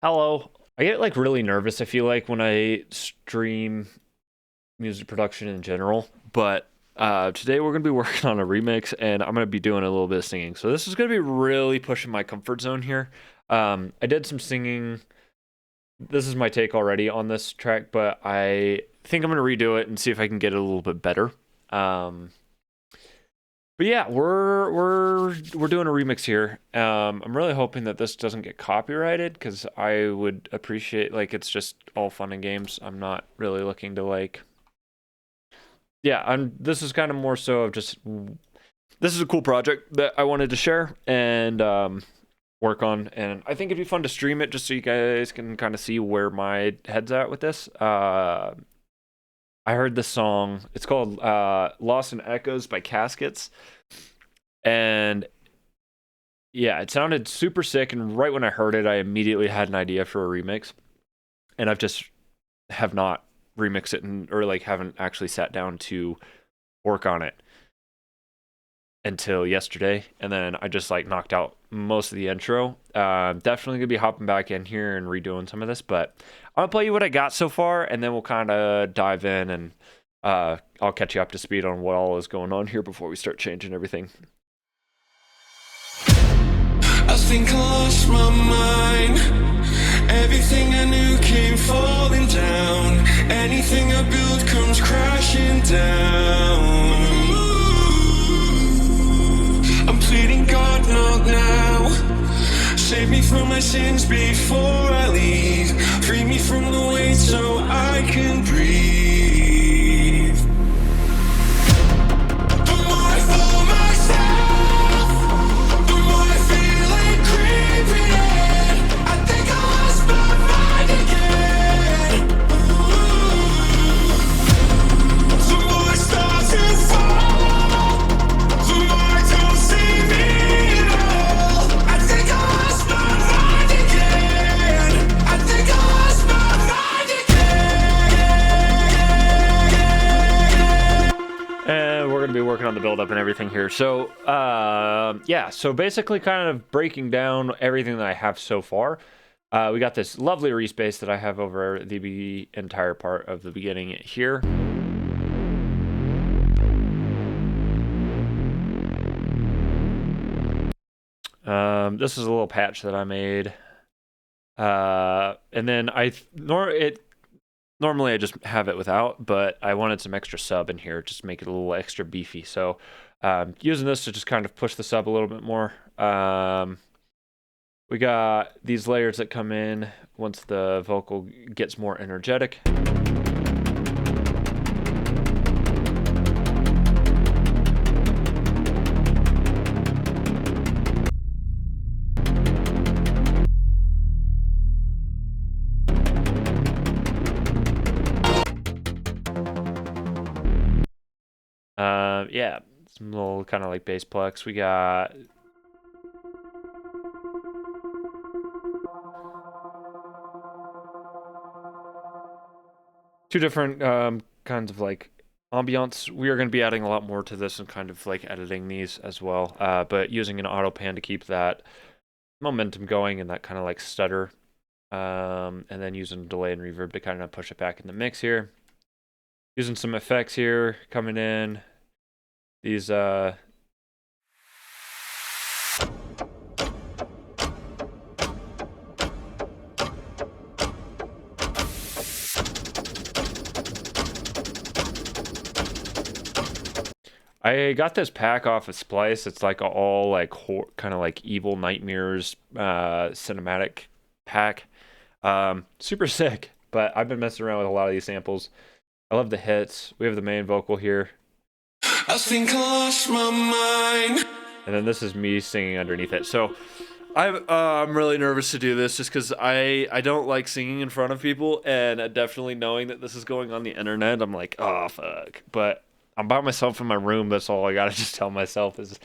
Hello. I get like really nervous, I feel like, when I stream music production in general, but today we're going to be working on a remix and I'm going to be doing a little bit of singing. So this is going to be really pushing my comfort zone here. I did some singing. This is my take already on this track, but I think I'm going to redo it and see if I can get it a little bit better. Um, but yeah, we're doing a remix here. I'm really hoping that this doesn't get copyrighted because I would appreciate like it's just all fun and games. I'm not really looking to like yeah. I'm this is kind of more so of just this is a cool project that I wanted to share and work on, and I think it'd be fun to stream it just so you guys can kind of see where my head's at with this. I heard this song. It's called "Lost in Echoes" by Caskets, and yeah, it sounded super sick, and right when I heard it, I immediately had an idea for a remix, and I've just have not remixed it or like haven't actually sat down to work on it until yesterday, and then I just like knocked out most of the intro. Definitely gonna be hopping back in here and redoing some of this, but I'll play you what I got so far, and then we'll kind of dive in and I'll catch you up to speed on what all is going on here before we start changing everything. I think I lost my mind. Everything I knew came falling down. Anything I built comes crashing down. I'm pleading God, not now. Save me from my sins before I leave. Free me from the weight so I can breathe. The more I fall myself, the more I feel it creeping in. I think I lost my mind again. The more I start to fall, the more I don't see me at all. I think I lost my mind again. I think I lost my mind again. And we're gonna be working on the build up and everything here. So yeah, so basically kind of breaking down everything that I have so far. We got this lovely respace that I have over the entire part of the beginning here. This is a little patch that I made. And then normally I just have it without, but I wanted some extra sub in here just to make it a little extra beefy. So using this to just kind of push the sub a little bit more. We got these layers that come in once the vocal gets more energetic. Yeah, some little kind of like bass plucks. We got two different kinds of like ambiance. We are going to be adding a lot more to this and kind of like editing these as well, but using an auto pan to keep that momentum going and that kind of like stutter, and then using delay and reverb to kind of push it back in the mix here. Using some effects here coming in. These I got this pack off of Splice. It's like a all like kind of like Evil Nightmares cinematic pack. Super sick. But I've been messing around with a lot of these samples. I love the hits. We have the main vocal here, I think I lost my mind. and then this is me singing underneath it. So I'm really nervous to do this just because I don't like singing in front of people, and definitely knowing that this is going on the internet, I'm like, oh fuck. But I'm by myself in my room. That's all I gotta just tell myself is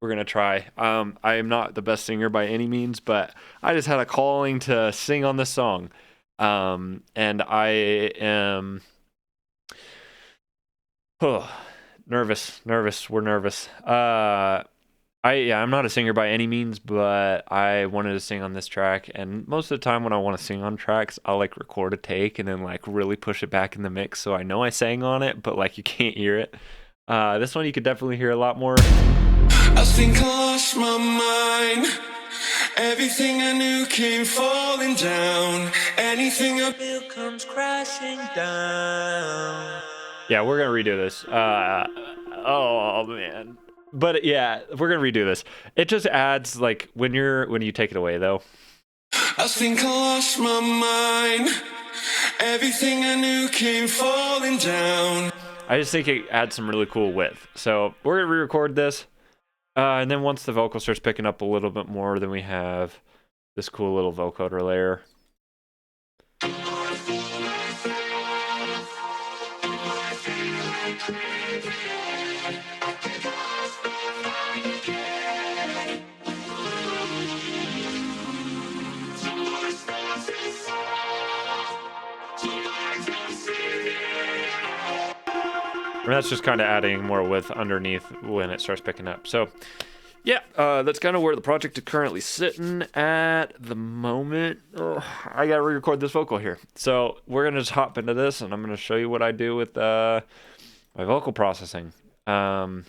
we're gonna try. I am not the best singer by any means, but I just had a calling to sing on this song, and I am oh, nervous. We're nervous. I'm not a singer by any means, but I wanted to sing on this track, and most of the time when I want to sing on tracks, I'll like record a take and then like really push it back in the mix so I know I sang on it, but like you can't hear it. This one you could definitely hear a lot more. I think I lost my mind. Everything I knew came falling down. Anything I built comes crashing down. Yeah, we're gonna redo this. Oh man. But yeah, we're gonna redo this. It just adds like when you take it away though. I think I lost my mind. Everything I knew came falling down. I just think it adds some really cool width. So we're gonna re-record this, and then once the vocal starts picking up a little bit more, then we have this cool little vocoder layer. And that's just kind of adding more width underneath when it starts picking up. So, yeah, that's kind of where the project is currently sitting at the moment. Oh, I got to re-record this vocal here. So we're going to just hop into this, and I'm going to show you what I do with my vocal processing. I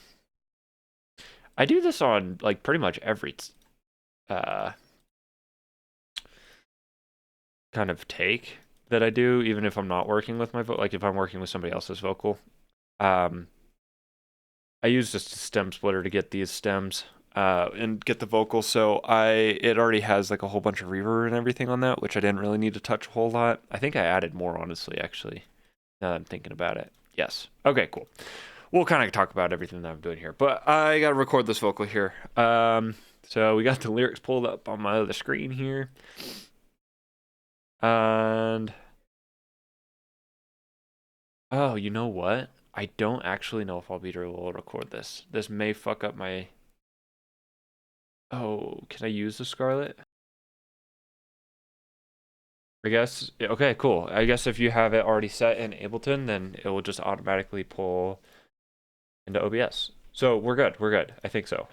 do this on, like, pretty much every kind of take that I do, even if I'm not working with my vocal. Like, if I'm working with somebody else's vocal. I use just a stem splitter to get these stems and get the vocal, so it already has like a whole bunch of reverb and everything on that, which I didn't really need to touch a whole lot. I think I added more, honestly, actually, now that I'm thinking about it. Yes. Okay, cool. We'll kind of talk about everything that I'm doing here, but I got to record this vocal here. So we got the lyrics pulled up on my other screen here. And oh, you know what? I don't actually know if I'll be able to record this. This may fuck up my... Oh, can I use the Scarlett? I guess... Okay, cool. I guess if you have it already set in Ableton, then it will just automatically pull into OBS. So we're good. We're good. I think so.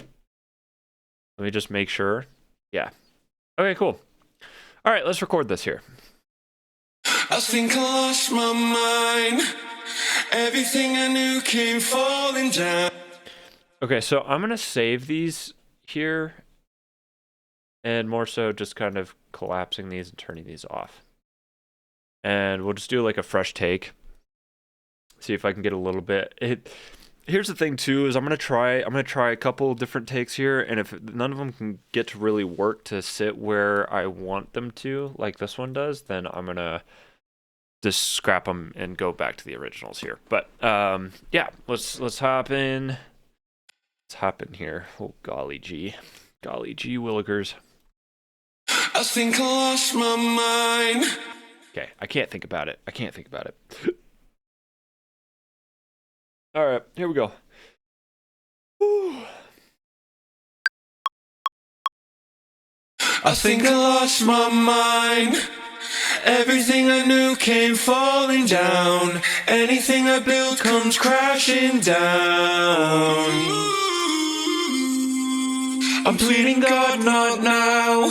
Let me just make sure. Yeah. Okay, cool. All right, let's record this here. I think I lost my mind. Everything I knew came falling down. Okay, so I'm going to save these here, and more so just kind of collapsing these and turning these off. And we'll just do like a fresh take. See if I can get a little bit. Here's the thing too, is I'm gonna try a couple different takes here, and if none of them can get to really work to sit where I want them to, like this one does, then I'm gonna just scrap them and go back to the originals here. But yeah, let's hop in. Let's hop in here. Oh golly gee willikers. I think I lost my mind. Okay, I can't think about it. All right, here we go. Whew. I think I lost my mind. Everything I knew came falling down. Anything I built comes crashing down. I'm pleading God, not now.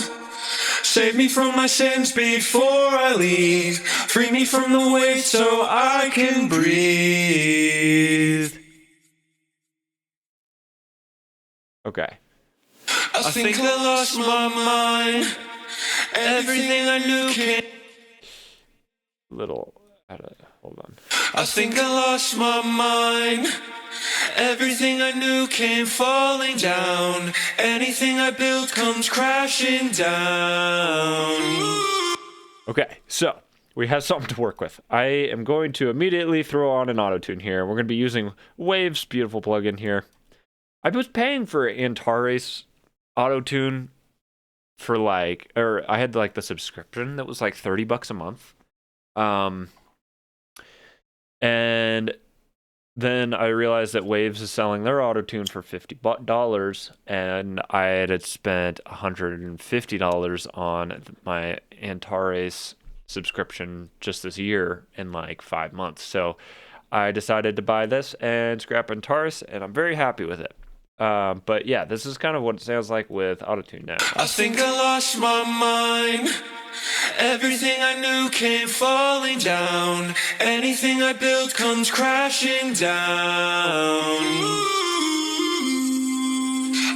Save me from my sins before I leave. Free me from the weight so I can breathe. Okay. I think I lost my mind. Everything I knew came. Hold on. I think I lost my mind. Everything I knew came falling down. Anything I built comes crashing down. Okay, so we have something to work with. I am going to immediately throw on an auto-tune here. We're going to be using Wave's beautiful plugin here. I was paying for Antares auto-tune for I had like the subscription that was like $30 a month. And then I realized that Waves is selling their auto-tune for $50, and I had spent $150 on my Antares subscription just this year in like 5 months. So I decided to buy this and scrap Antares, and I'm very happy with it. But yeah, this is kind of what it sounds like with autotune now. I think I lost my mind. Everything I knew came falling down. Anything I built comes crashing down.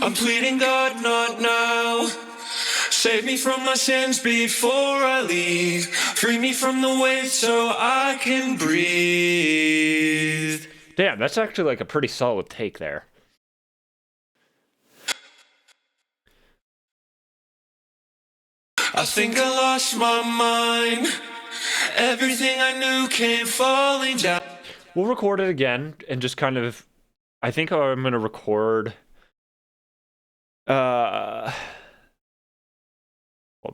I'm pleading God, not now. Save me from my sins before I leave. Free me from the weight so I can breathe. Damn, that's actually like a pretty solid take there. I think I lost my mind. Everything I knew came falling down. We'll record it again and just kind of, I think I'm gonna record. Hold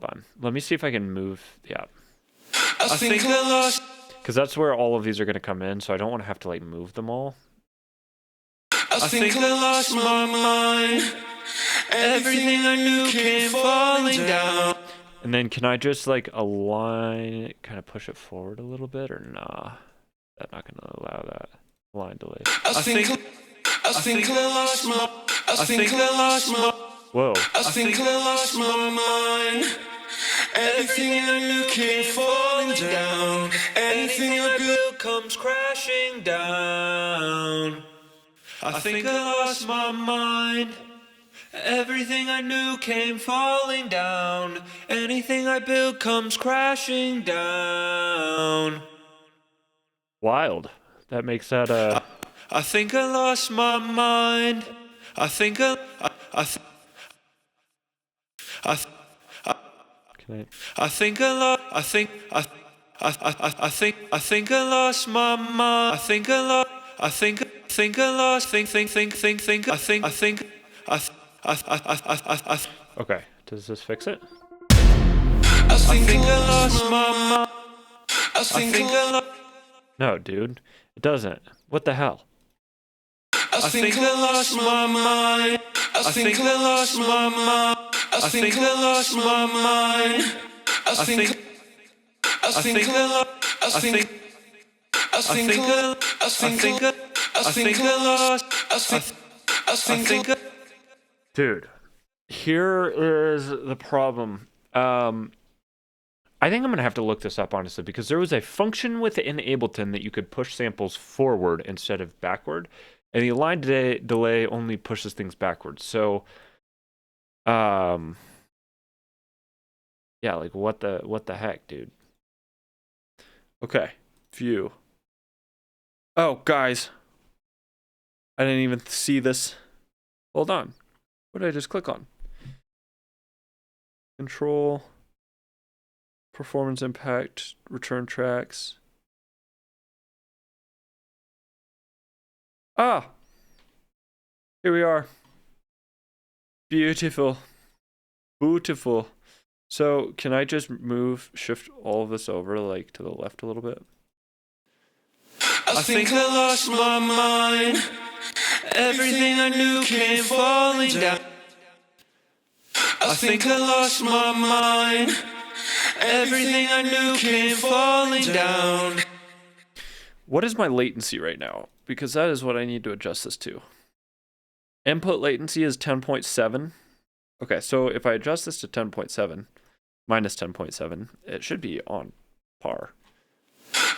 on. Let me see if I can move. Yeah, I think I lost. because that's where all of these are gonna come in. So I don't want to have to like move them all. I think I lost my mind. Everything I knew came falling down. And then can I just like align it, kind of push it forward a little bit, or nah? That's not gonna allow that. Align delay. I think I lost my. I think I lost my. Whoa. I think I lost my mind. Everything I knew came falling down. Anything I built comes crashing down. I think I lost my mind. Everything I knew came falling down. Anything I built comes crashing down. Wild. That makes that I think I lost my mind. I think Can I think I lost. I think I lost my mind. I think I lost. I think I lost. Okay. Does this fix it? I think I lost my mind. I think I lost. No, dude. It doesn't. What the hell? I think I lost my mind. I think I lost my mind. I think I lost my mind. I think I lost. I think Dude, here is the problem. I think I'm gonna have to look this up honestly, because there was a function within Ableton that you could push samples forward instead of backward, and the align delay only pushes things backwards. So, yeah, like what the heck, dude? Okay, view. Oh, guys, I didn't even see this. Hold on, what did I just click on? Control. Performance impact, return tracks. Ah! Here we are. Beautiful. Beautiful. So, can I just shift all of this over, like, to the left a little bit? I think I lost my mind. Everything I knew came falling down. I think I lost my mind. Everything I knew came falling down. What is my latency right now? Because that is what I need to adjust this to. Input latency is 10.7. Okay, so if I adjust this to 10.7, minus 10.7, it should be on par.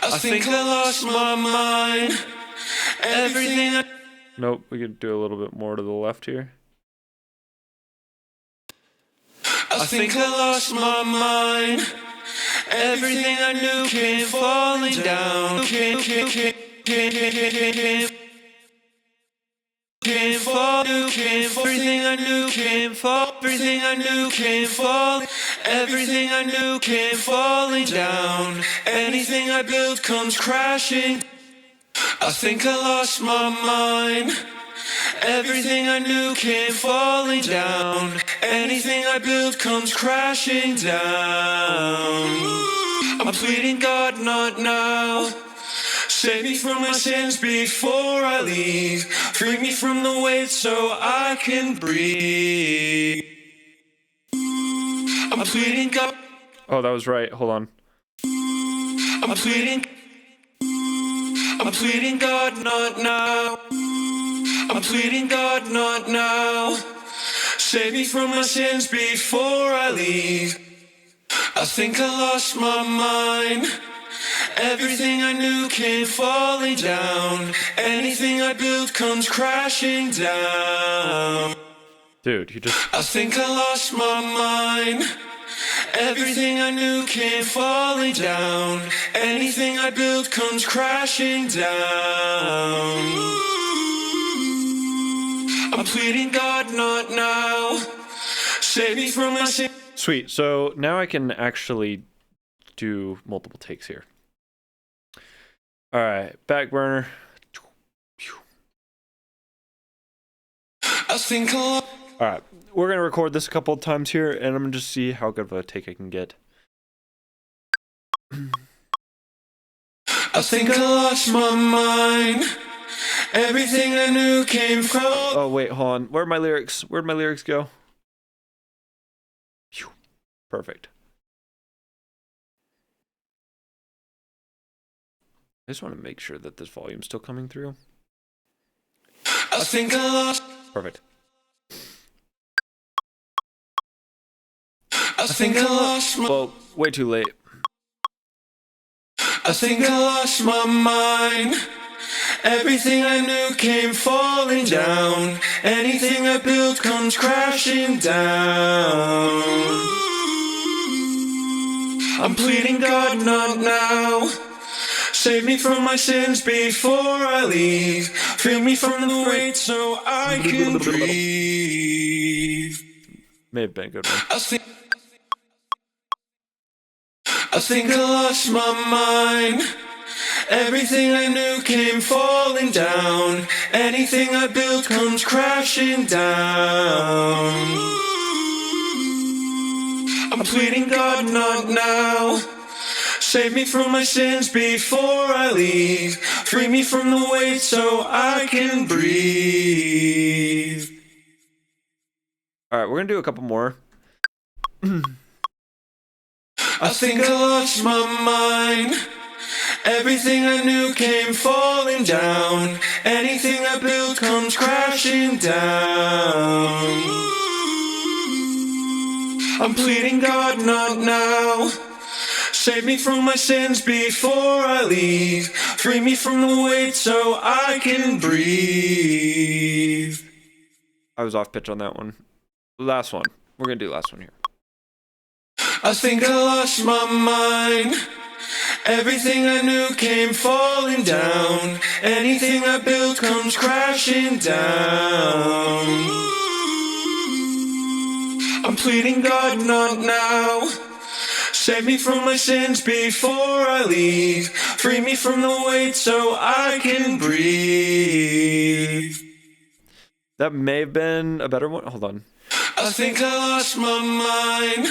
I think I lost my mind. Everything I... Nope, we could do a little bit more to the left here. I think I lost my mind. Everything I knew came falling down. Came fall. Everything I knew came fall. Everything I knew came fall. Everything I knew came falling down. Anything I built comes crashing. I think I lost my mind. Everything I knew came falling down. Anything I built comes crashing down. I'm pleading God, not now. Save me from my sins before I leave. Free me from the weight so I can breathe. I'm pleading God. Oh, that was right. Hold on. I'm pleading God, not now. I'm pleading God, not now. Save me from my sins before I leave. I think I lost my mind. Everything I knew came falling down. Anything I built comes crashing down. Dude, you just... I think I lost my mind. Everything I knew came falling down. Anything I built comes crashing down. I'm pleading God, not now. Save me from my sin. Sweet. So now I can actually do multiple takes here. All right, back burner. I think All right, we're gonna record this a couple of times here, and I'm gonna just see how good of a take I can get. I think I lost my mind. Everything I knew came from. Oh wait, hold on. Where'd my lyrics go? Phew. Perfect. I just want to make sure that this volume's still coming through. I think I lost. Perfect. I think I lost my. Well, way too late. I think I lost my mind. Everything I knew came falling down. Anything I built comes crashing down. I'm pleading God, not now. Save me from my sins before I leave. Free me from the weight so I can breathe. May have been a good one. I think I lost my mind. Everything I knew came falling down. Anything I built comes crashing down. I'm pleading God, not now. Save me from my sins before I leave. Free me from the weight so I can breathe. All right, we're gonna do a couple more. I think I lost my mind. Everything I knew came falling down. Anything I built comes crashing down. I'm pleading God, not now. Save me from my sins before I leave. Free me from the weight so I can breathe. I was off pitch on that one. Last one. We're gonna do the last one here. I think I lost my mind. Everything I knew came falling down. Anything I built comes crashing down. I'm pleading God, not now. Save me from my sins before I leave. Free me from the weight so I can breathe. That may have been a better one. Hold on. I think I lost my mind.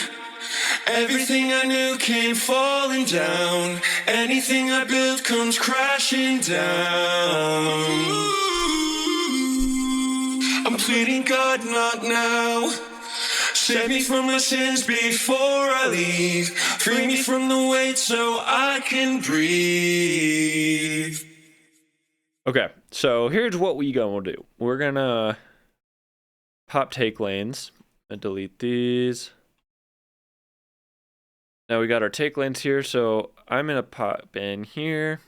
Everything I knew came falling down. Anything I built comes crashing down. I'm pleading God, not now. Save me from my sins before I leave. Free me from the weight so I can breathe. Okay, so here's what we gonna do. We're gonna pop take lanes and delete these. Now we got our take lanes here, so I'm gonna pop in here,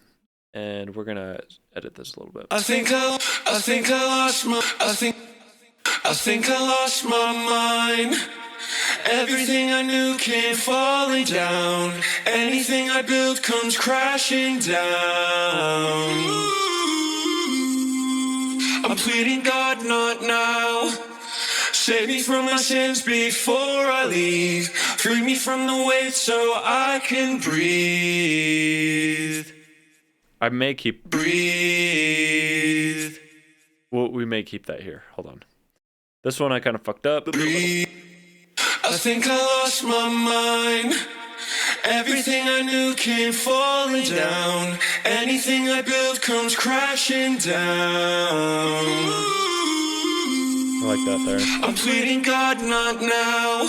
and we're gonna edit this a little bit. I think I lost my mind. Everything I knew came falling down. Anything I built comes crashing down. I'm pleading God, not now. Save me from my sins before I leave. Free me from the weight so I can breathe. I may keep... Breathe. Well, we may keep that here. Hold on. This one I kind of fucked up. Breathe. I think I lost my mind. Everything I knew came falling down. Anything I built comes crashing down. I like that there. I'm pleading God, not now.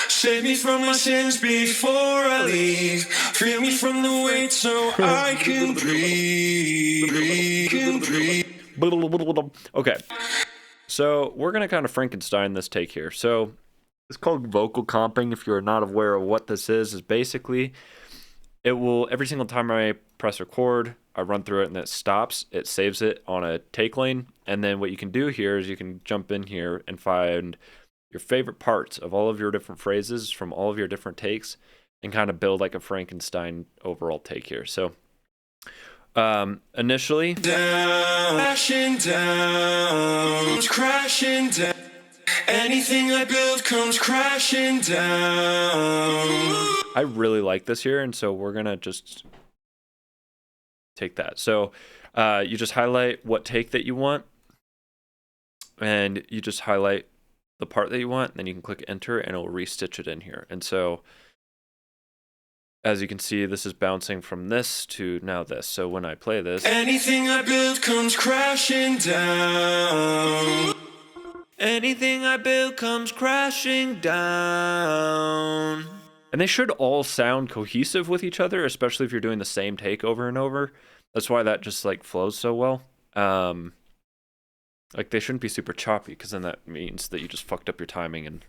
Save me from my sins before I leave. Free me from the weight so I can breathe. Okay, so we're gonna kind of Frankenstein this take here. So it's called vocal comping. If you're not aware of what this is basically it will every single time I press record, I run through it and it stops. It saves it on a take lane, and then what you can do here is you can jump in here and find your favorite parts of all of your different phrases from all of your different takes, and kind of build like a Frankenstein overall take here. So initially, Down, crashing down. Anything I build comes crashing down. I really like this here, and so we're gonna just take that. So you just highlight what take that you want, and you just highlight the part that you want, and then you can click enter and it will restitch it in here. And so as you can see, this is bouncing from this to now this. So when I play this, Anything I build comes crashing down. anything I build comes crashing down. And they should all sound cohesive with each other, especially if you're doing the same take over and over. That's why that just like flows so well. Like they shouldn't be super choppy, because then that means that you just fucked up your timing, and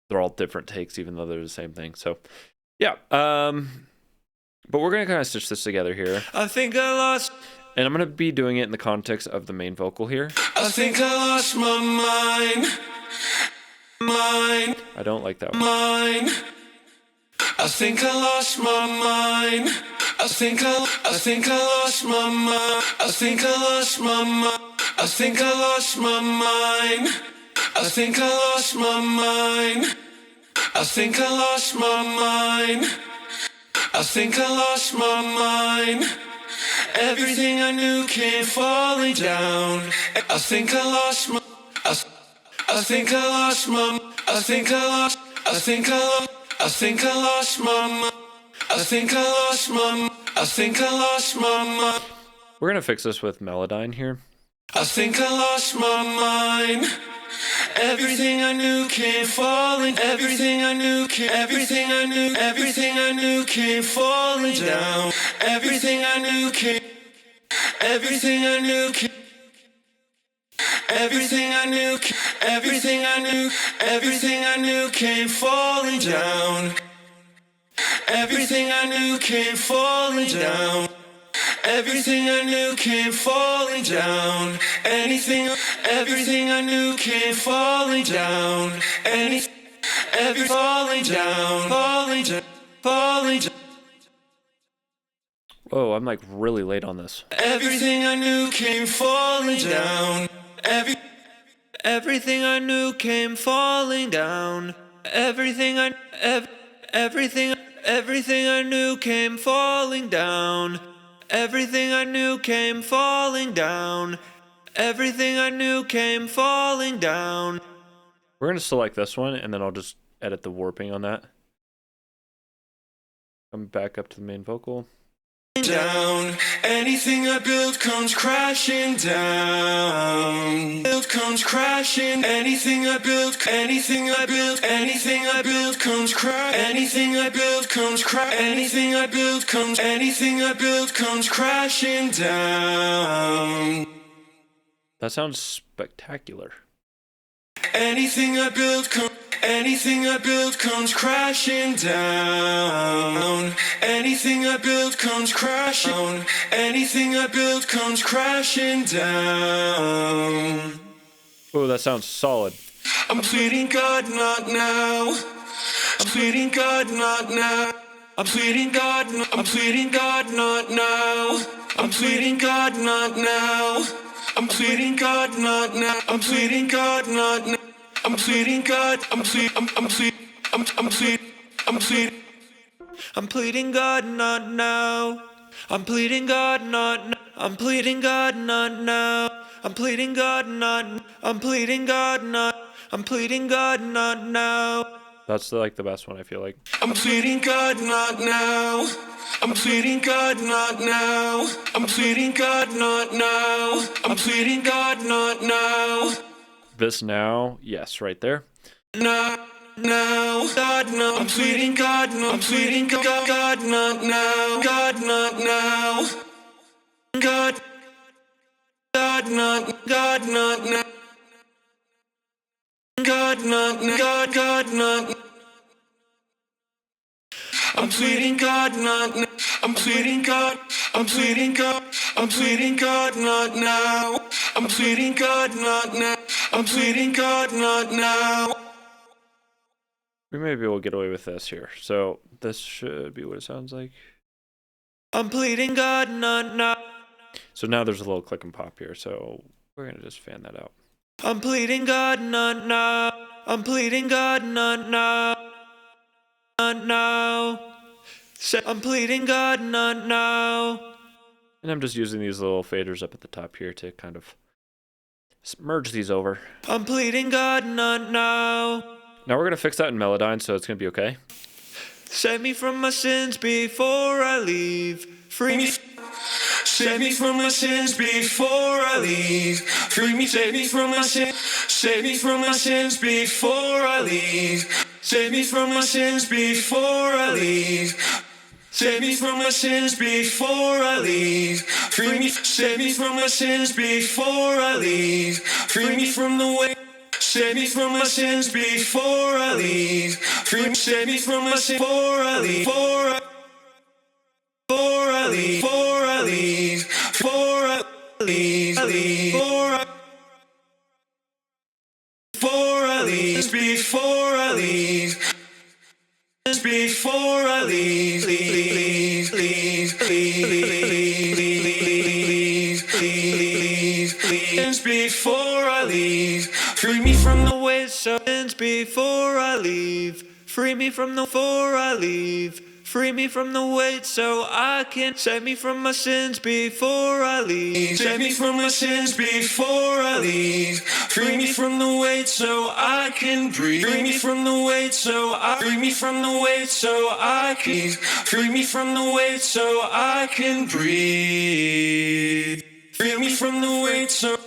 they're all different takes even though they're the same thing. So yeah, but we're gonna kind of stitch this together here. I think I lost. And I'm gonna be doing it in the context of the main vocal here. I think I lost my mind. I don't like that one. Mine. I think I lost my mind. I think I lost my mind. I think I lost my mind. I think I lost my mind. I think I lost my mind. I think I lost my mind. I think I lost my mind. Everything I knew came falling down. I think I lost my. I think I lost my. I think I lost. I think I lost. I think I lost my. I think I lost my. I think I lost my. We're gonna fix this with Melodyne here. I think I lost my mind. Everything I knew came falling. Everything I knew came. Everything I knew. Everything I knew came falling down. Everything I knew came. Everything I knew came. Everything I knew. Everything I knew. Everything I knew came falling down. Everything I knew came falling down. Everything I knew came falling down. Everything I knew came falling down. Every falling down, falling down, falling down. Whoa, I'm like really late on this. Everything I knew came falling down. Everything I knew came falling down. Everything I knew came falling down. Everything I knew came falling down. Everything I knew came falling down. We're gonna select this one, and then I'll just edit the warping on that. Come back up to the main vocal. Down. Anything I build comes crashing down. Build comes crashing. Anything I build. Anything I build. Anything I build comes crash. Anything I build comes crash. Anything I build comes. Anything I build comes crashing down. That sounds spectacular. Anything I build comes. Anything I build comes crashing down. Anything I build comes crashing. Anything I build comes crashing down. Oh, that sounds solid. I'm pleading God, not now. I'm pleading God, not now. I'm pleading God, I'm pleading God, not now. I'm pleading God, not now. I'm pleading God, not now. I'm pleading God, not now. I'm pleading God, I'm pleading God, not now. I'm pleading God, not now. I'm pleading God, not now. I'm pleading God, not. I'm pleading God, not. I'm pleading God, not now. That's like the best one, I feel like. I'm pleading God, not now. I'm pleading God, not now. I'm pleading God, not now. I'm pleading God, not now. This now, yes, right there. Now, God, no. I'm pleading God, no. I'm pleading God, not now. God, not now. God, God, not God, not God, not God, God, not. I'm pleading God, not. I'm pleading God. I'm pleading God. I'm pleading God, not now. I'm pleading God, not now. I'm pleading God, not now. We may be able to get away with this here. So this should be what it sounds like. I'm pleading God, not now. So now there's a little click and pop here. So we're going to just fan that out. I'm pleading God, not now. I'm pleading God, not now. Not now. I'm pleading God, not now. And I'm just using these little faders up at the top here to kind of merge these over. I'm pleading God, not now. Now we're going to fix that in Melodyne, so it's going to be okay. Save me from my sins before I leave. Free me. Save me from my sins before I leave. Free me, save me from my sins. Save me from my sins before I leave. Save me from my sins before I leave. Save me from my sins before I leave. Free me, save me from my sins before I leave. Free me from the way. Save me from my sins before I leave. Free me, save me from my sins before I leave. Before I leave. Before I leave. Before I leave. Before I leave. Before I leave. Before I leave, leave, leave, leave, before I leave, free me from the ways of sins before I leave, free me from the before I leave. Free me from the weight so I can save me from my sins before I leave. Save me from my sins before I leave. Free me from the weight so I can breathe. Free me from the weight so I free me from the weight so I can free me from the weight so I can breathe. Free me from the weight so.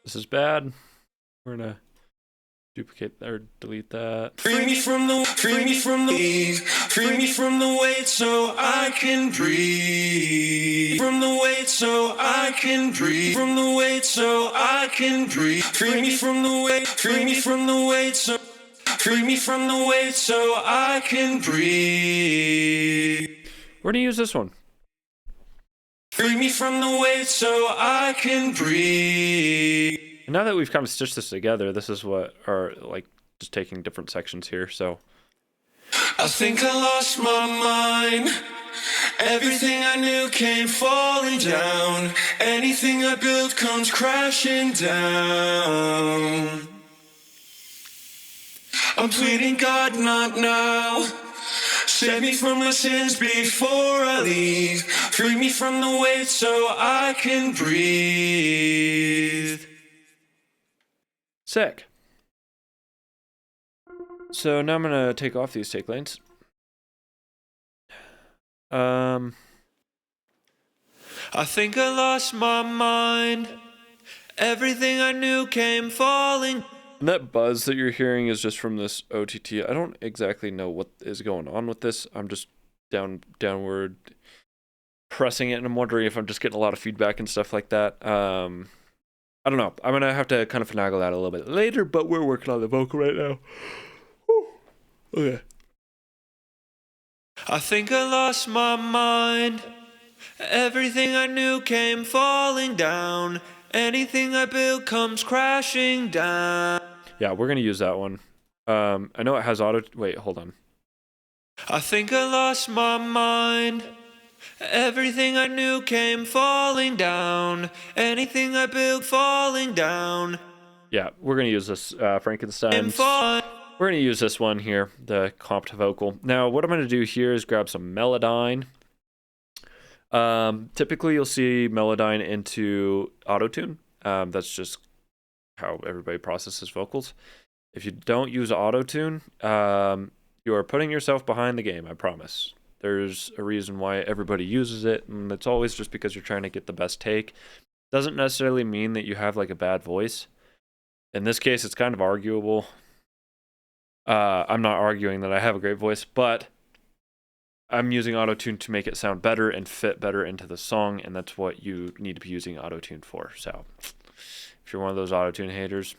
This is bad. We're going to duplicate or delete that. Free me from the weight so I can breathe. From the weight so I can breathe. From the weight so I can breathe. Free me from the weight. Free me from the weight so. Free me from the weight so I can breathe. We're going to use this one. Free me from the weight so I can breathe. And now that we've kind of stitched this together, this is what are like just taking different sections here. So I think I lost my mind. Everything I knew came falling down. Anything I built comes crashing down. I'm pleading God, not now. Save me from my sins before I leave. Free me from the weight so I can breathe. sick. So now I'm going to take off these take lanes. I think I lost my mind. Everything I knew came falling. And that buzz that you're hearing is just from this OTT. I don't exactly know what is going on with this. I'm just downward pressing it, and I'm wondering if I'm just getting a lot of feedback and stuff like that. I don't know. I'm going to have to kind of finagle that a little bit later, but we're working on the vocal right now. Whew. Okay. I think I lost my mind. Everything I knew came falling down. Anything I built comes crashing down. Yeah, we're going to use that one. I know it has auto... Wait, hold on. I think I lost my mind. Everything I knew came falling down. Anything I built falling down. Yeah, we're going to use this Frankenstein's. We're going to use this one here, the comped vocal. Now, what I'm going to do here is grab some Melodyne. Typically, you'll see Melodyne into Autotune. That's just how everybody processes vocals. If you don't use Autotune, you are putting yourself behind the game, I promise. There's a reason why everybody uses it, and it's always just because you're trying to get the best take. Doesn't necessarily mean that you have like a bad voice. In this case, it's kind of arguable. I'm not arguing that I have a great voice, but I'm using Autotune to make it sound better and fit better into the song, and that's what you need to be using Autotune for. So if you're one of those auto-tune haters.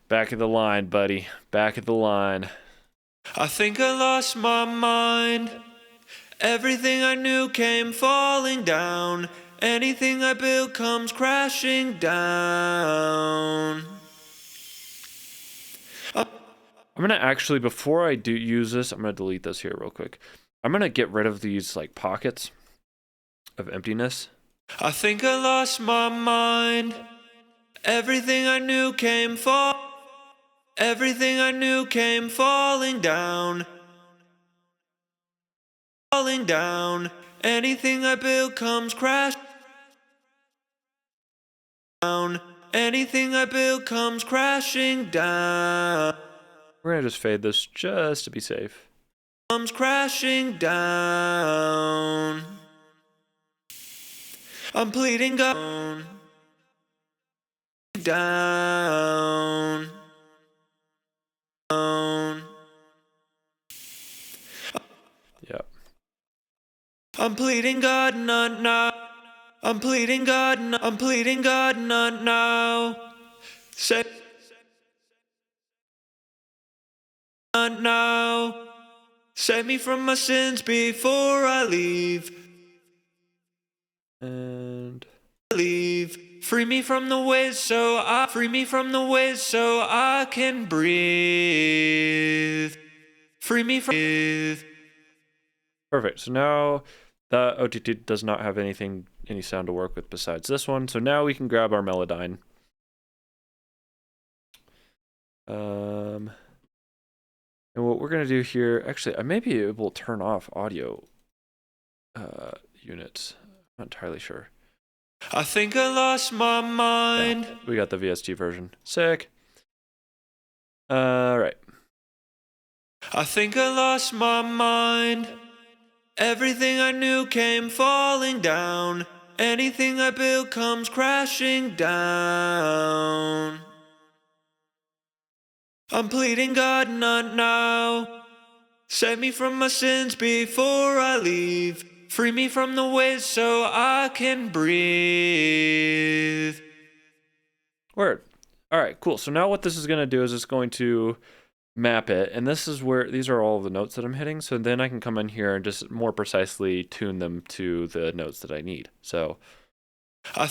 Back of the line, buddy. Back of the line. I think I lost my mind. Everything I knew came falling down. Anything I built comes crashing down. I'm gonna actually, before I do use this, I'm gonna delete this here real quick. I'm gonna get rid of these like pockets of emptiness. I think I lost my mind. Everything I knew came Everything I knew came falling down. Falling down. Anything I built comes crashing down. Anything I built comes crashing down. We're gonna just fade this just to be safe. Comes crashing down. I'm bleeding down. Down. Down. Yep. I'm pleading God, not now. I'm pleading God, I'm pleading God, not now. Say not now. Save me from my sins before I leave. And leave. Free me from the ways so I can breathe. Free me from breathe. Perfect. So now the OTT does not have any sound to work with besides this one. So now we can grab our Melodyne. And what we're going to do here, actually, I may be able to turn off audio units. I'm not entirely sure. I think I lost my mind. Yeah, we got the VST version. Sick. All right. I think I lost my mind. Everything I knew came falling down. Anything I built comes crashing down. I'm pleading God, not now. Save me from my sins before I leave. Free me from the ways so I can breathe. Word. All right, cool. So now what this is going to do is it's going to map it. And this is where these are all of the notes that I'm hitting. So then I can come in here and just more precisely tune them to the notes that I need. So I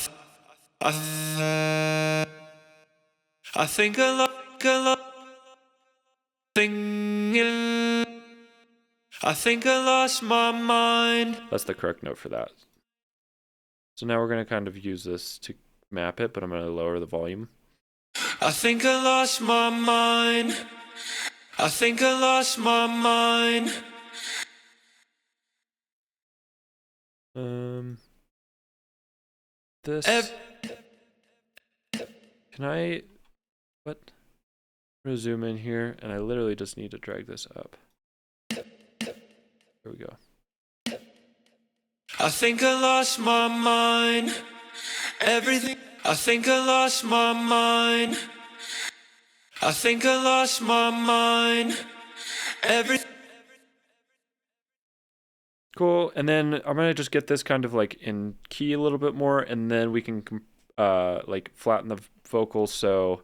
think I love I think I lost my mind. That's the correct note for that. So now we're going to kind of use this to map it, but I'm going to lower the volume. I think I lost my mind. I think I lost my mind. This. Can I? What? I'm gonna zoom in here, and I literally just need to drag this up. There we go. I think I lost my mind. Everything. I think I lost my mind. I think I lost my mind. Everything. Cool. And then I'm gonna just get this kind of like in key a little bit more, and then we can like flatten the vocals so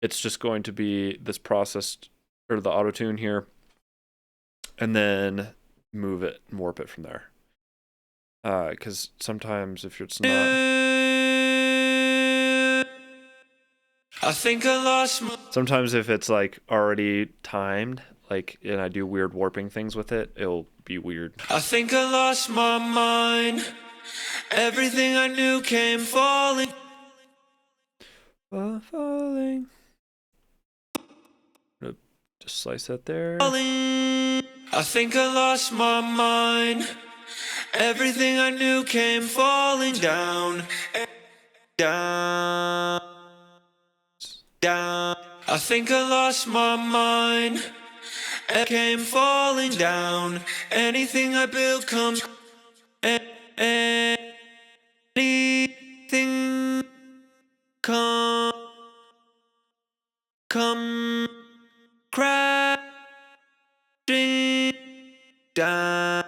it's just going to be this processed or the auto tune here, and then move it and warp it from there. Because sometimes if it's not, I think I lost. Sometimes if it's like already timed, like, and I do weird warping things with it, it'll be weird. I think I lost my mind. Everything I knew came falling. Falling. Just slice that there. I think I lost my mind. Everything I knew came falling down. Down. Down. I think I lost my mind. It came falling down. Anything I built comes. Anything come crashing down.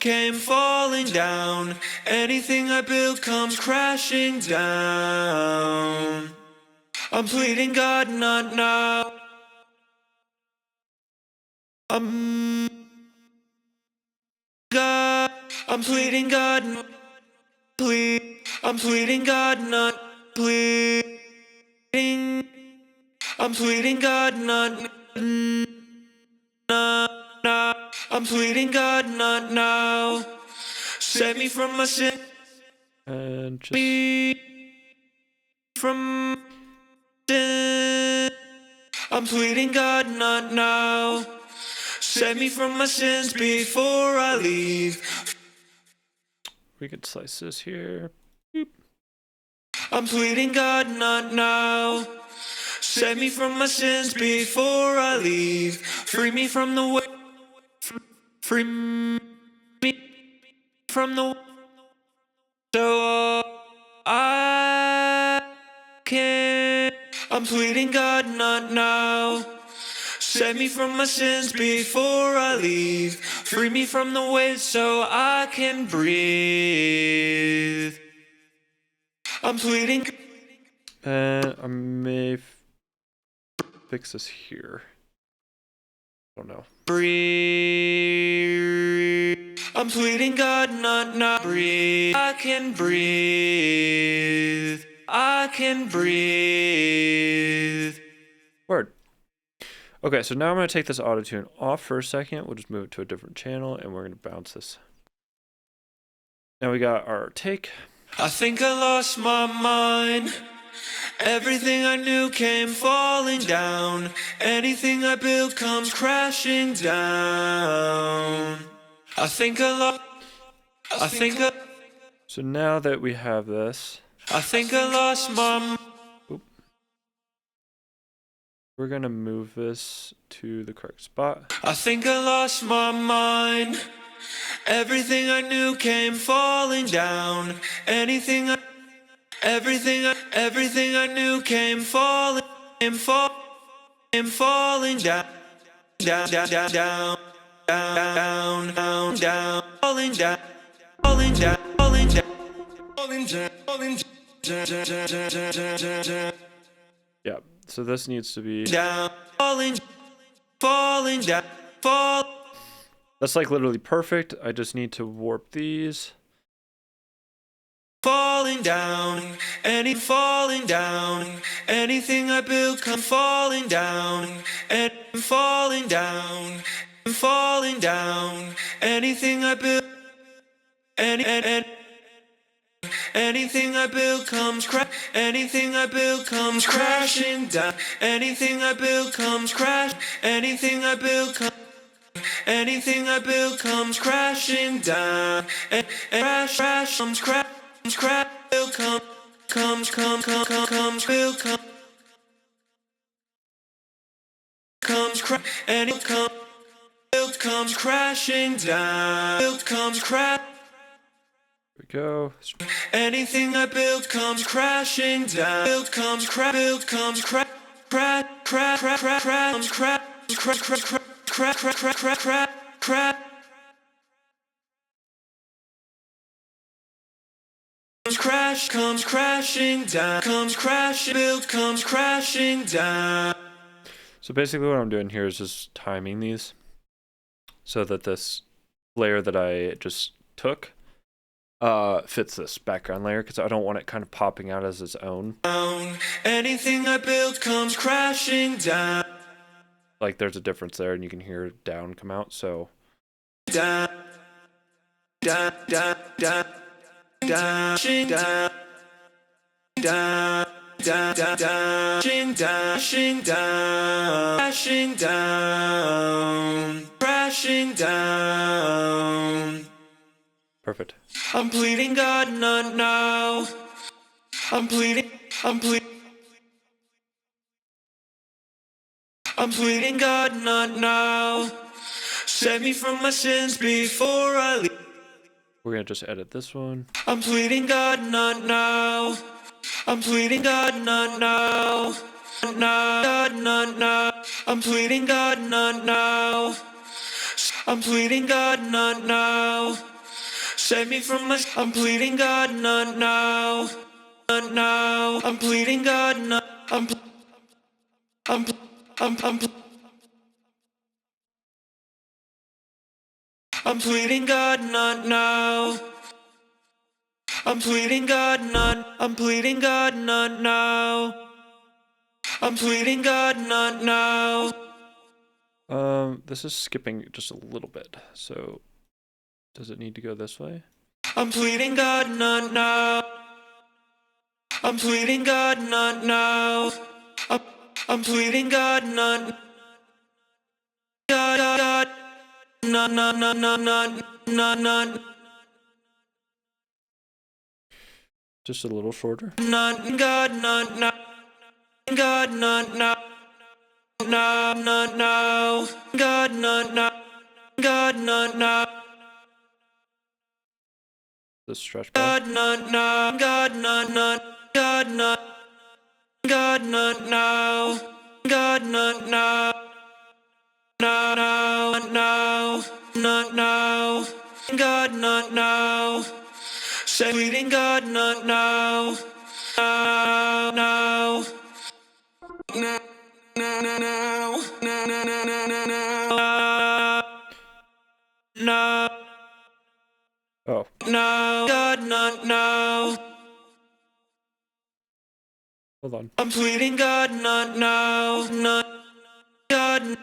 came falling down. Anything I build comes crashing down. I'm pleading God, not now. God, I'm pleading God, plead. I'm pleading God, not pleading. I'm pleading God, not now. I'm pleading God, not now. Save me from my sin. And just Me from sin. I'm pleading God, not now. Save me from my sins before I leave. we could slice this here. I'm pleading God, not now. Save me from my sins before I leave. Free me from the way. Free me from the so I can. I'm pleading God, not now. Save me from my sins before I leave. Free me from the waves so I can breathe. I'm pleading. And I may fix this here. I don't know. Breathe. I'm pleading God, not now. Breathe. I can breathe. I can breathe. Word. Okay, so now I'm going to take this auto-tune off for a second. We'll just move it to a different channel, and we're going to bounce this. Now we got our take. I think I lost my mind. Everything I knew came falling down. Anything I built comes crashing down. I think I lost. So now that we have this, I think I lost my. we're going to move this to the correct spot. I think I lost my mind. Everything I knew came falling down. Everything I knew came falling down, down, down, down, down, down, down, down, falling down, falling down, falling down, falling down, falling down. Yeah, so this needs to be Down, falling down, fall. That's like literally perfect. I just need to warp these. Falling down, falling down. Anything I build come falling down, and falling down, falling down. Anything I build, anything I build comes anything I build comes crashing down. Anything I build comes crash. Anything I build comes crashing down. And crash comes crash. Crap will comes will comes crash and it comes crashing down. It comes crash. Here we go. Anything I build comes crashing down. It comes crash. It comes crash. Crash crash crash crash crash crash crash crash crash crash crash crash. Crash comes crashing down, comes crashing, build comes crashing down. So basically what I'm doing here is just timing these so that this layer that I just took fits this background layer, because I don't want it kind of popping out as its own. Anything I build comes crashing down. Like there's a difference there, and you can hear down come out, so down, down, down, down. Dashing down, down, down, down, dashing down, crashing down, crashing down. perfect. I'm pleading God, not now. I'm pleading God, not now. Save me from my sins before I leave. We're going to just edit this one. I'm pleading God, not now. I'm pleading God, not now. God, not now. I'm pleading God, not now. I'm pleading God, not now. Save me from my. I'm pleading God, not now. Not now. I'm pleading God, not. I'm. I'm. I'm. I'm pleading God, not now. I'm pleading God, not. I'm pleading God, not now. I'm pleading God, not now. This is skipping just a little bit. So, does it need to go this way? I'm pleading God, not now. I'm pleading God, not now. I'm pleading God, not. God, not. Just a little shorter. Not God, not. God, not. No, no. God, not. God, not. The stretch bar. God, not. God, not. God, not. God, not now. God, not now. No, not now. God, not now. Say, pleading God, not now. No. No. Oh. No. God, not now. Hold on. I'm pleading God, not now. Not God.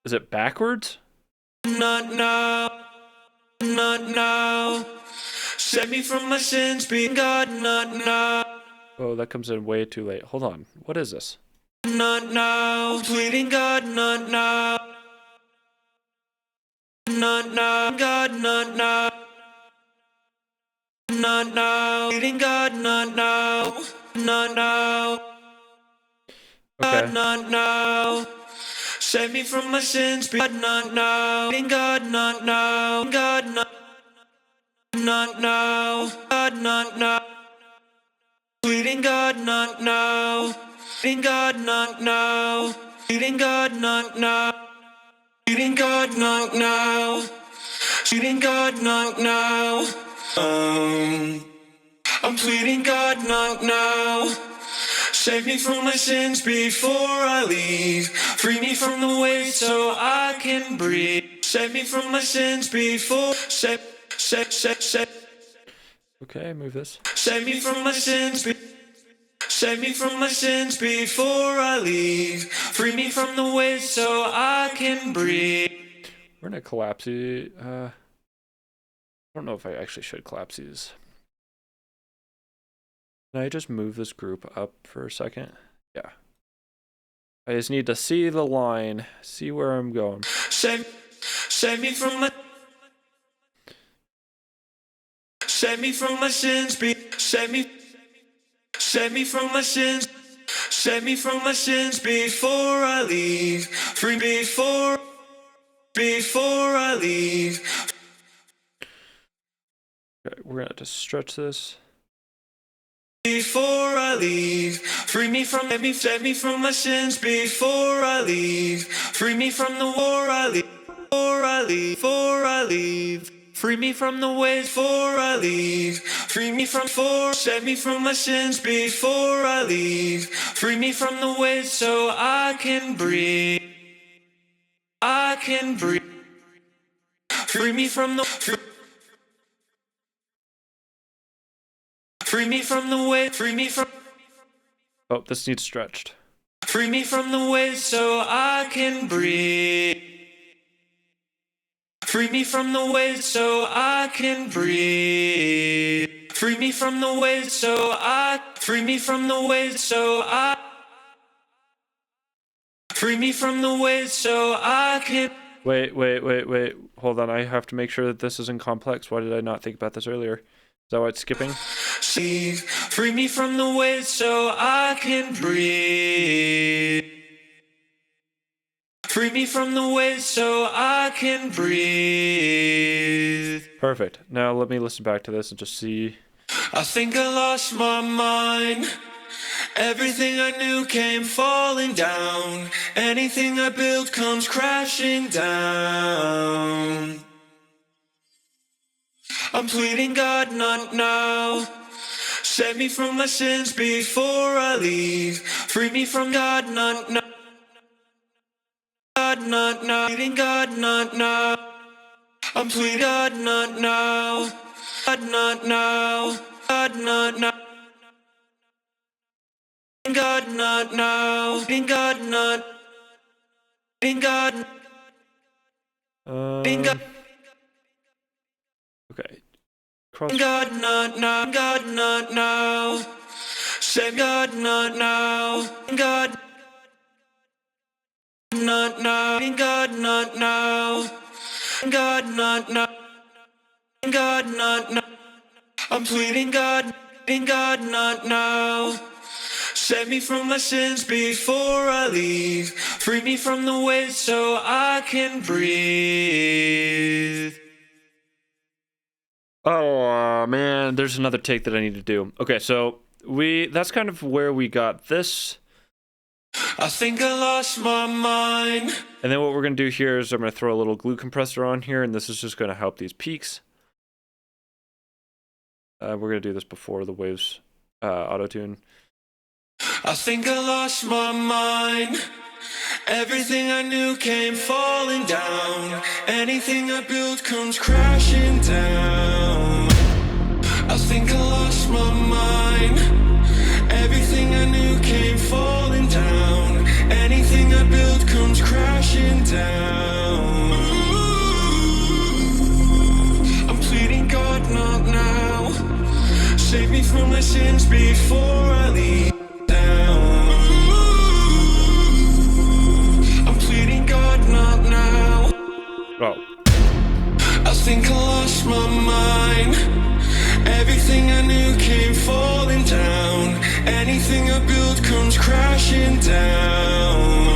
Is it backwards? Not now. Not now. Save me from my sins, be God, not now. Oh, that comes in way too late. Hold on. What is this? Not now. Pleading God, not now. Not now. God, not now. Not now. Pleading God, not now. Not now. Okay. God, not now. Save me from my sins, be God, not now. Pleading God, not now. God, not now. God, not now. Pleading God, not now. Pleading God, not now. Pleading God, not now. Pleading God, not now. Pleading God, not now. I'm pleading God, not now. Save me from my sins before I leave. Free me from the weight so I can breathe. Save me from my sins before. Save. Okay, move this. Save me from my sins. Save me from my sins before I leave. Free me from the weight so I can breathe. We're gonna collapse it. I don't know if I actually should collapse these. Can I just move this group up for a second? Yeah. I just need to see the line, see where I'm going. Save me from my. Save me from my sins. Save me from my sins. Save me from my sins before I leave. Free before I leave. Okay, we're gonna just stretch this. Before I leave, free me from save me from my sins before I leave. Free me from the war I leave. Before I leave. Free me from the ways before I leave. Free me from save me from my sins before I leave. Free me from the ways so I can breathe. I can breathe. Free me from the free me from the way. Free me from. Oh, this needs stretched. Free me from the waves so I can breathe. Free me from the waves so I can breathe. Free me from the waves so I. Free me from the waves so I. Free me from the waves so I can. Wait. Hold on, I have to make sure that this isn't complex. Why did I not think about this earlier? Is that why it's skipping? Free me from the waves so I can breathe. Free me from the waves so I can breathe. Perfect. Now let me listen back to this and just see. I think I lost my mind. Everything I knew came falling down. Anything I built comes crashing down. I'm pleading God, not now. Save me from my sins before I leave. Free me from God, not now. God, not now. Pleading God, not now. I'm pleading God, not now. God, not now. God, not now. God, not now. God, not. God. Okay. Cross. God, not now. God, not now. Say God, not now. God, not now. God, not now. God, not now. God, not now. I'm pleading God, not now. Save me from my sins before I leave. Free me from the weight so I can breathe. Oh man, there's another take that I need to do. Okay, so that's kind of where we got this. I think I lost my mind. And then what we're gonna do here is I'm gonna throw a little glue compressor on here, and this is just gonna help these peaks. We're gonna do this before the waves auto-tune. I think I lost my mind. Everything I knew came falling down. Anything I built comes crashing down. I think I lost my mind. Everything I knew came falling down. Anything I built comes crashing down. I'm pleading God, not now. Save me from my sins before I leave. I'm pleading God, not now. Oh. I think I lost my mind. Everything I knew came falling down. Anything I built comes crashing down.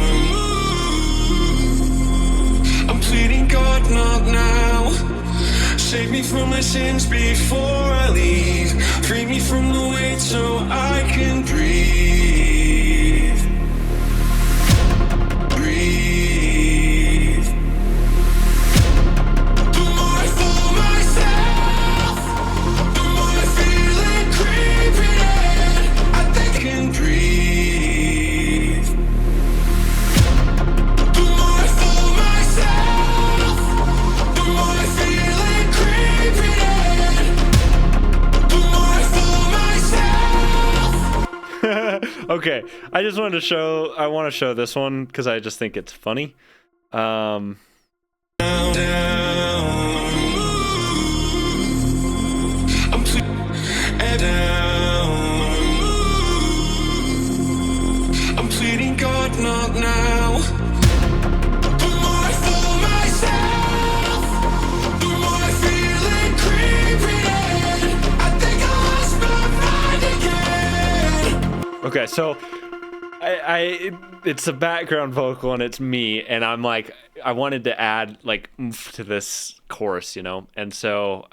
I'm pleading God, not now. Save me from my sins before I leave. Free me from the weight so I can breathe. Breathe. The more I fool myself, the more I feel it creeping in. I think I can breathe. The more I fool myself, the more I feel it creeping in. The more I fool myself. Okay, I just wanted to show. I want to show this one because I just think it's funny. Down. I'm down. I'm pleading God, not now. The more I fool myself, the more I feel it creeping in. I think I lost my mind again. Okay, so it's a background vocal and it's me, and I'm like, I wanted to add like oomph to this chorus, you know, and so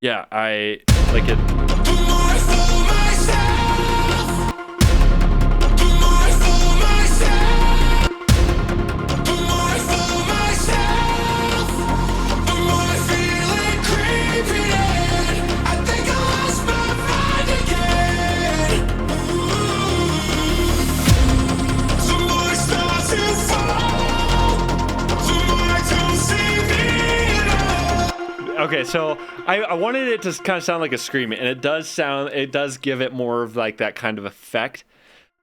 yeah, I like it. The more I fool myself, the more I fool myself, the more I fool myself, the more I feel it creeping in. I think I lost my mind again. The more I start to fall, the more I don't see me at all. Okay, so I wanted it to kind of sound like a scream, and it does give it more of like that kind of effect.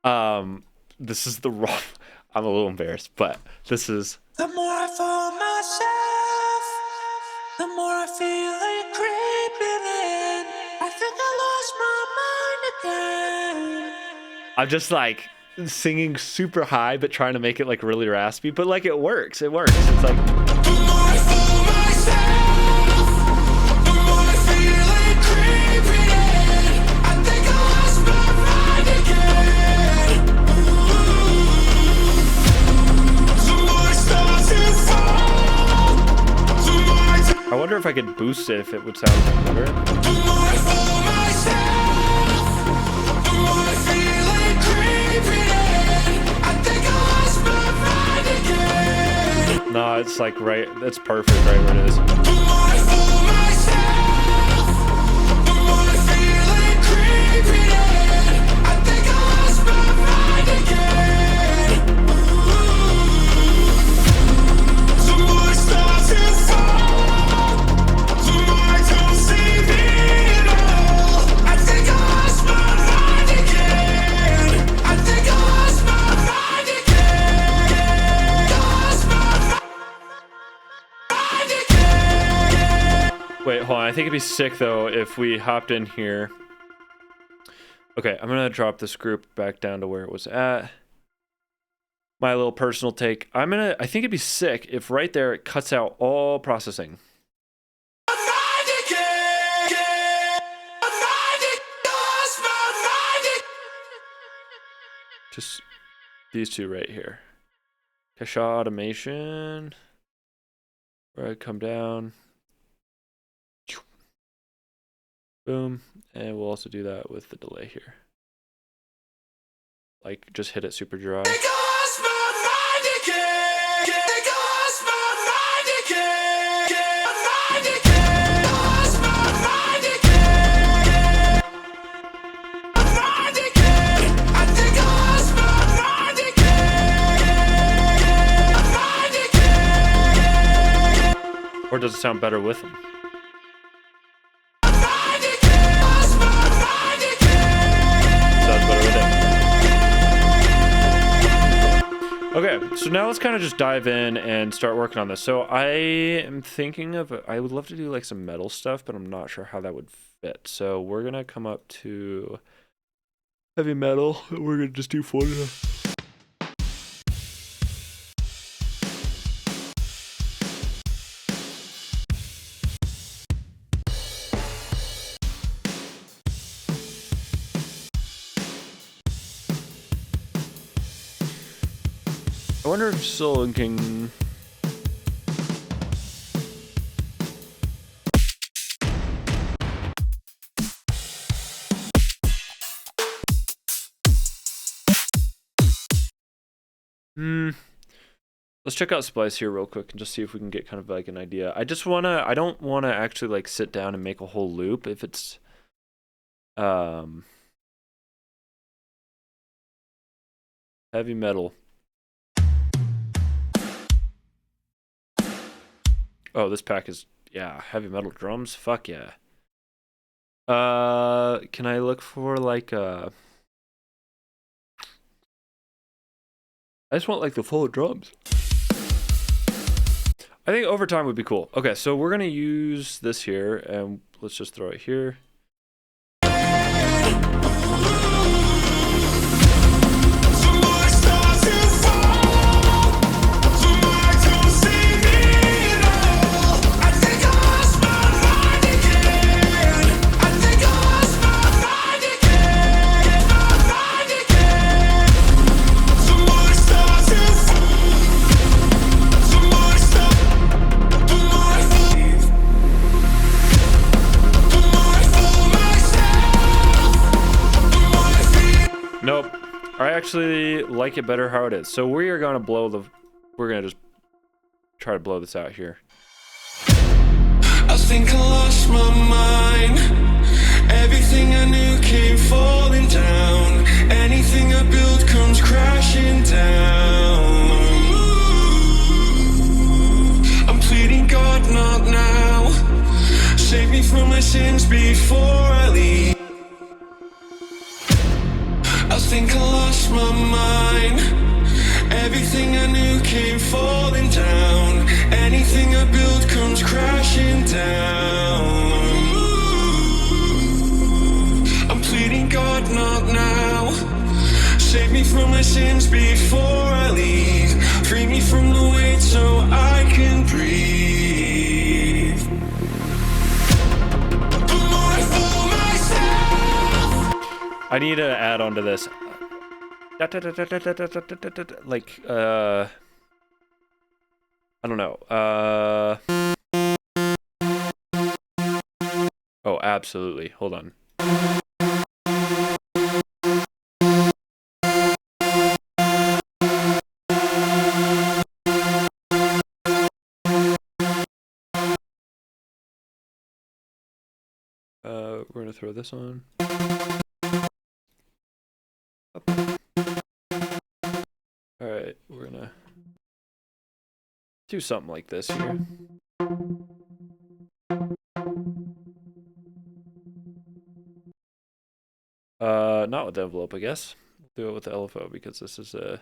This is the rough. I'm a little embarrassed, but this is. The more I fool myself, the more I feel it creeping in. I think I lost my mind again. I'm just like singing super high, but trying to make it like really raspy. But like it works. It works. It's like. The more I fool myself, the more I feel it creeping in. I think I lost my mind again. The more I start to fall, the more I wonder if I could boost it if it would sound better. the more I fool myself, the more I feel it creeping in. I think I lost my mind again. No, it's like right. That's perfect right where it is. The more I fool myself, the more I feel it creeping in. I think I lost my mind again. The more I start to fall, the more I don't see me at all. I think I lost my mind again. I think I lost my mind again. Lost my mind again. Wait, hold on. I think it'd be sick though if we hopped in here. Okay, I'm gonna drop this group back down to where it was at. My little personal take. I think it'd be sick if right there it cuts out all processing. Just these two right here. Cache automation. Where I come down. Boom. And we'll also do that with the delay here. Like, just hit it super dry. Or does it sound better with them? Sounds better with it. Okay, so now let's kind of just dive in and start working on this. So I am thinking of, I would love to do like some metal stuff, but I'm not sure how that would fit. So we're gonna come up to heavy metal. We're gonna just do 40. I wonder if Soul can. Let's check out Splice here real quick and just see if we can get kind of like an idea. I don't wanna actually like sit down and make a whole loop if it's heavy metal. Oh, this pack is, yeah, heavy metal drums. Fuck yeah. Can I look for like I just want like the full drums. I think overtime would be cool. Okay, so we're gonna use this here and let's just throw it here. Nope. I actually like it better how it is. So we're gonna just try to blow this out here. I think I lost my mind. Everything I knew came falling down. Anything I built comes crashing down. I'm pleading God, not now. Save me from my sins before I leave. I think I lost my mind. Everything I knew came falling down. Anything I built comes crashing down. I'm pleading God, not now. Save me from my sins before I leave. Free me from the weight so I can breathe. The more I fool myself. I need to add on to this. Like, I don't know. Oh, absolutely. Hold on. We're gonna throw this on. All right, we're gonna do something like this here. Not with the envelope, I guess. We'll do it with the LFO because this is a.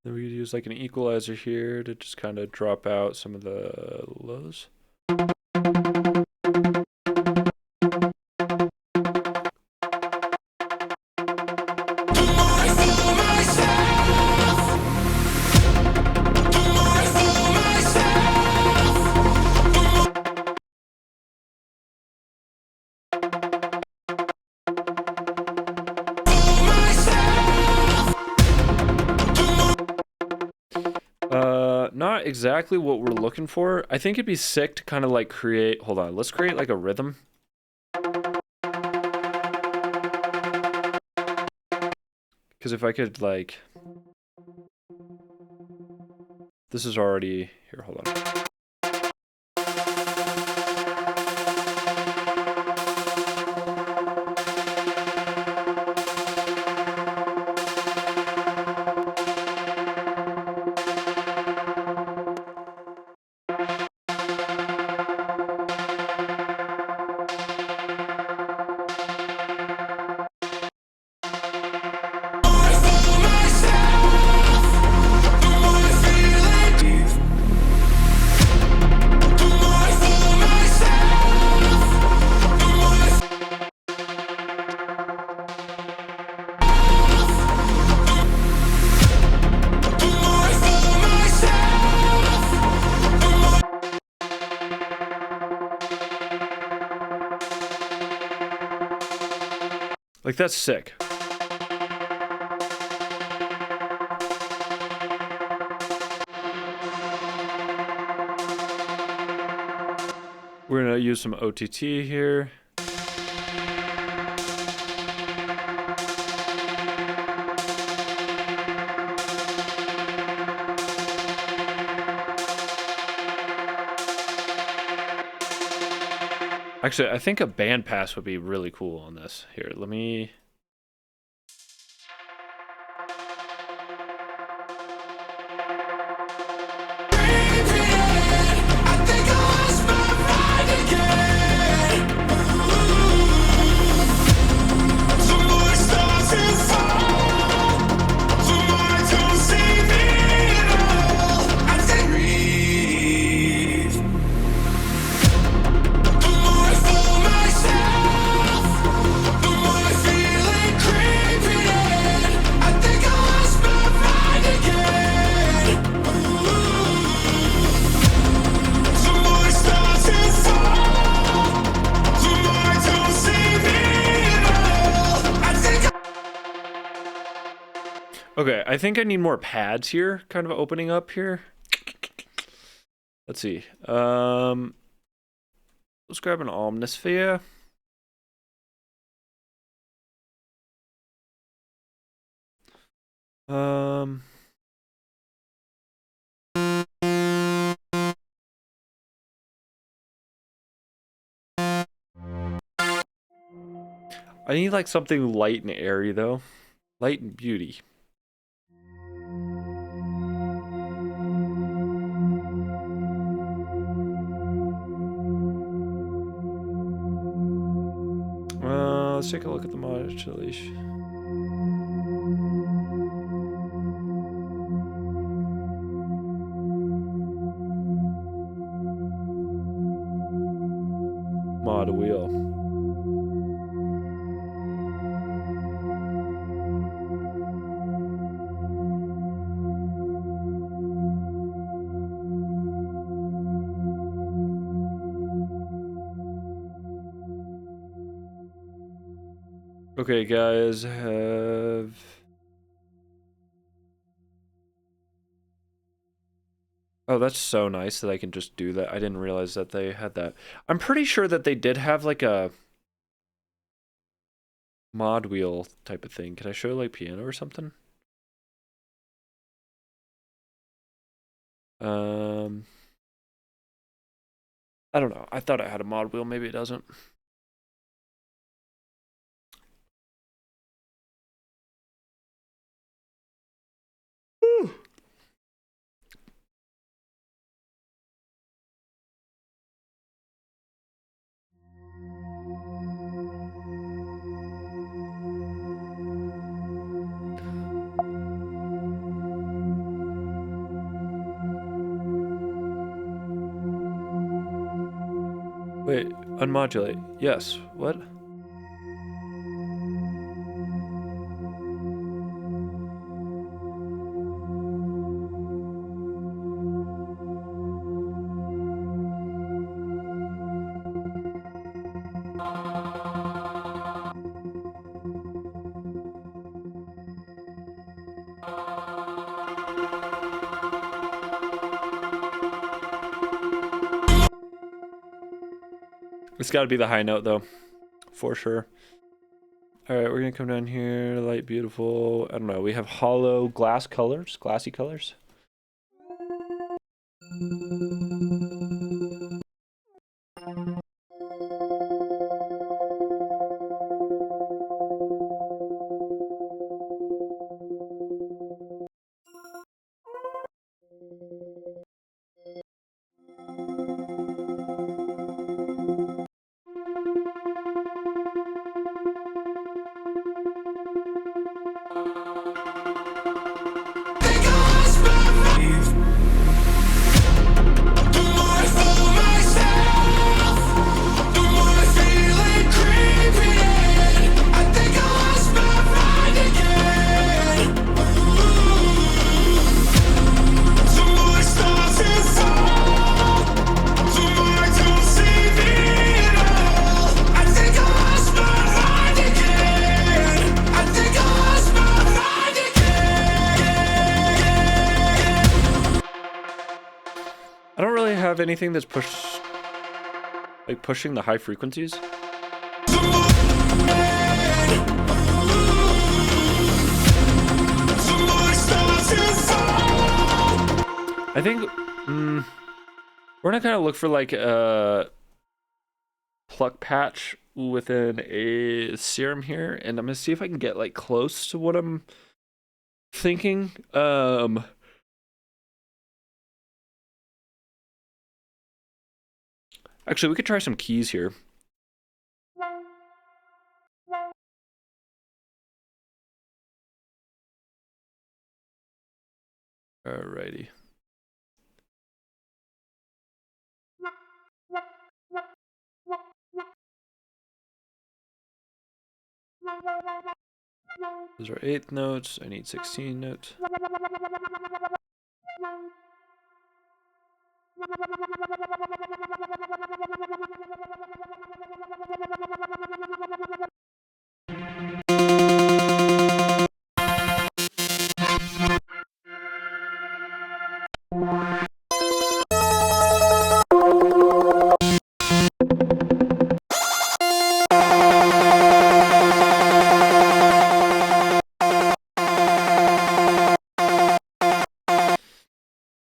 Then we could use like an equalizer here to just kind of drop out some of the lows. Not exactly what we're looking for. I think it'd be sick to kind of like create. Hold on, let's create like a rhythm. Because if I could like, this is already here. Hold on. Like, that's sick. We're gonna use some OTT here. Actually, I think a bandpass would be really cool on this. Here, let me... Okay, I think I need more pads here, kind of opening up here. Let's see. Let's grab an Omnisphere. I need like something light and airy though. Light and beauty. Let's take a look at the modulation. Mod wheel. Okay, guys, have... Oh, that's so nice that I can just do that. I didn't realize that they had that. I'm pretty sure that they did have like a mod wheel type of thing. Can I show like piano or something? Um, I don't know. I thought I had a mod wheel. Maybe it doesn't. Whew. Wait, unmodulate. Yes. What? It's got to be the high note though, for sure. All right, we're gonna come down here. Light, beautiful. I don't know. We have hollow glass colors, glassy colors. Anything that's pushing the high frequencies. I think we're gonna kind of look for like a pluck patch within a serum here, and I'm gonna see if I can get like close to what I'm thinking. Actually, we could try some keys here. Alrighty. Those are 8th notes. I need 16 notes.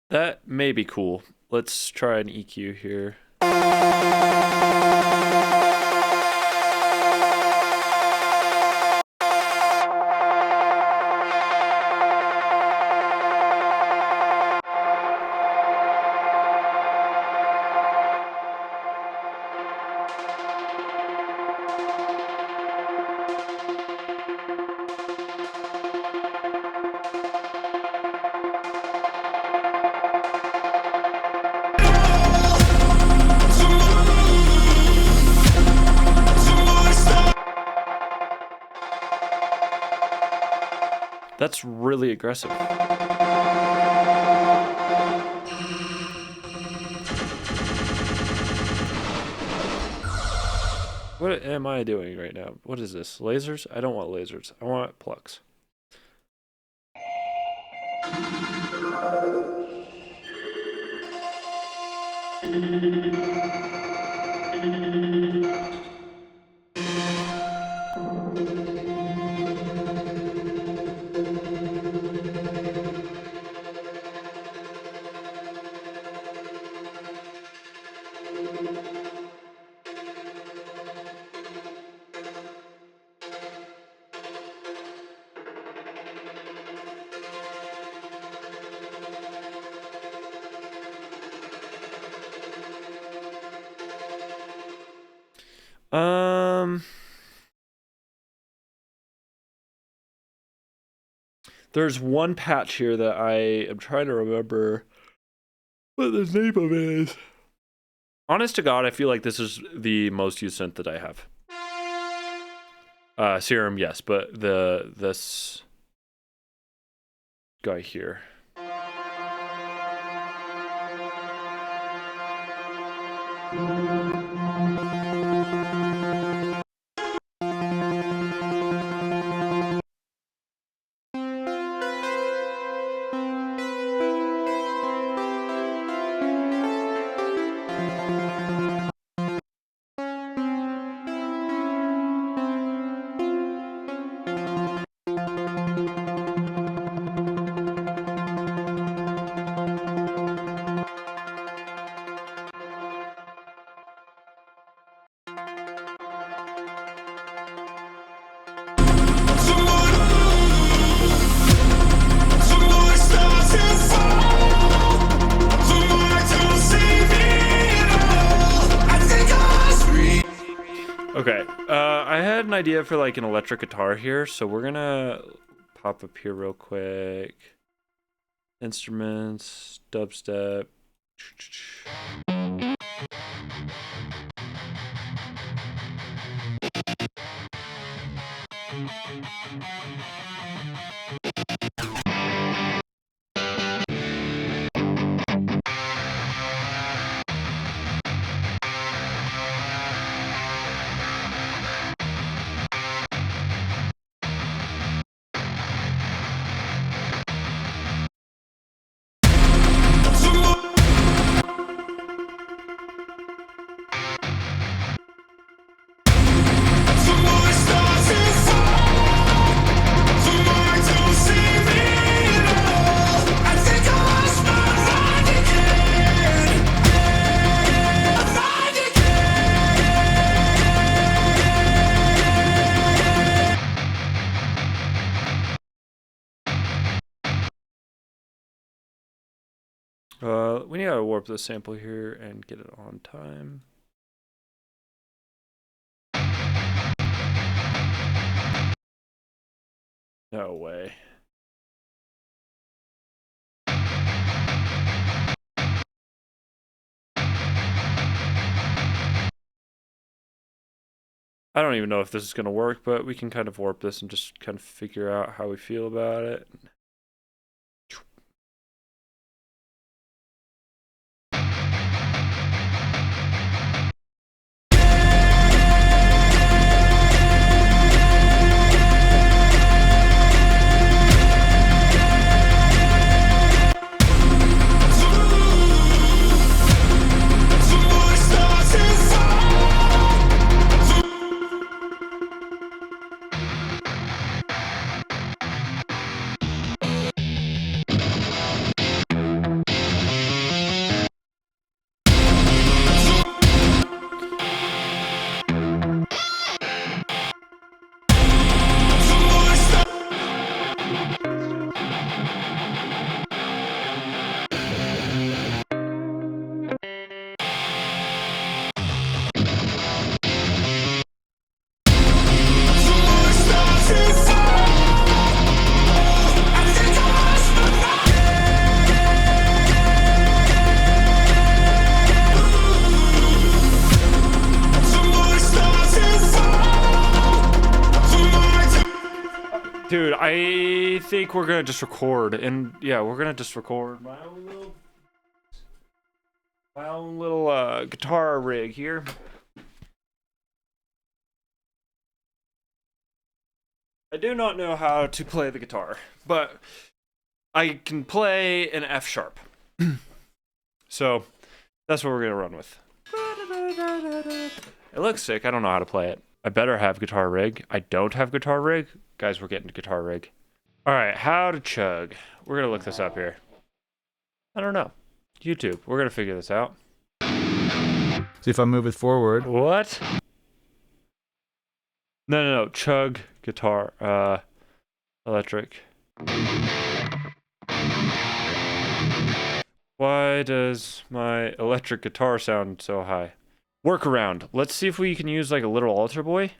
That may be cool. Let's try an EQ here. That's really aggressive. What am I doing right now? What is this? Lasers? I don't want lasers. I want plugs. There's one patch here that I am trying to remember what the name of it is. Honest to God, I feel like this is the most used synth that I have. Serum, yes, but this guy here. Okay, I had an idea for like an electric guitar here, so we're gonna pop up here real quick. Instruments, dubstep. We need to warp the sample here and get it on time. No way. I don't even know if this is going to work, but we can kind of warp this and just kind of figure out how we feel about it. Dude, I think we're gonna just record, and yeah, we're gonna just record my own little guitar rig here. I do not know how to play the guitar, but I can play an F sharp. So that's what we're gonna run with. It looks sick. I don't know how to play it. I better have guitar rig. I don't have guitar rig. Guys, we're getting to guitar rig. All right, how to chug. We're gonna look this up here. I don't know. YouTube. We're gonna figure this out. See if I move it forward. What? No. Chug guitar. Electric. Why does my electric guitar sound so high? Workaround. Let's see if we can use like a little altar boy.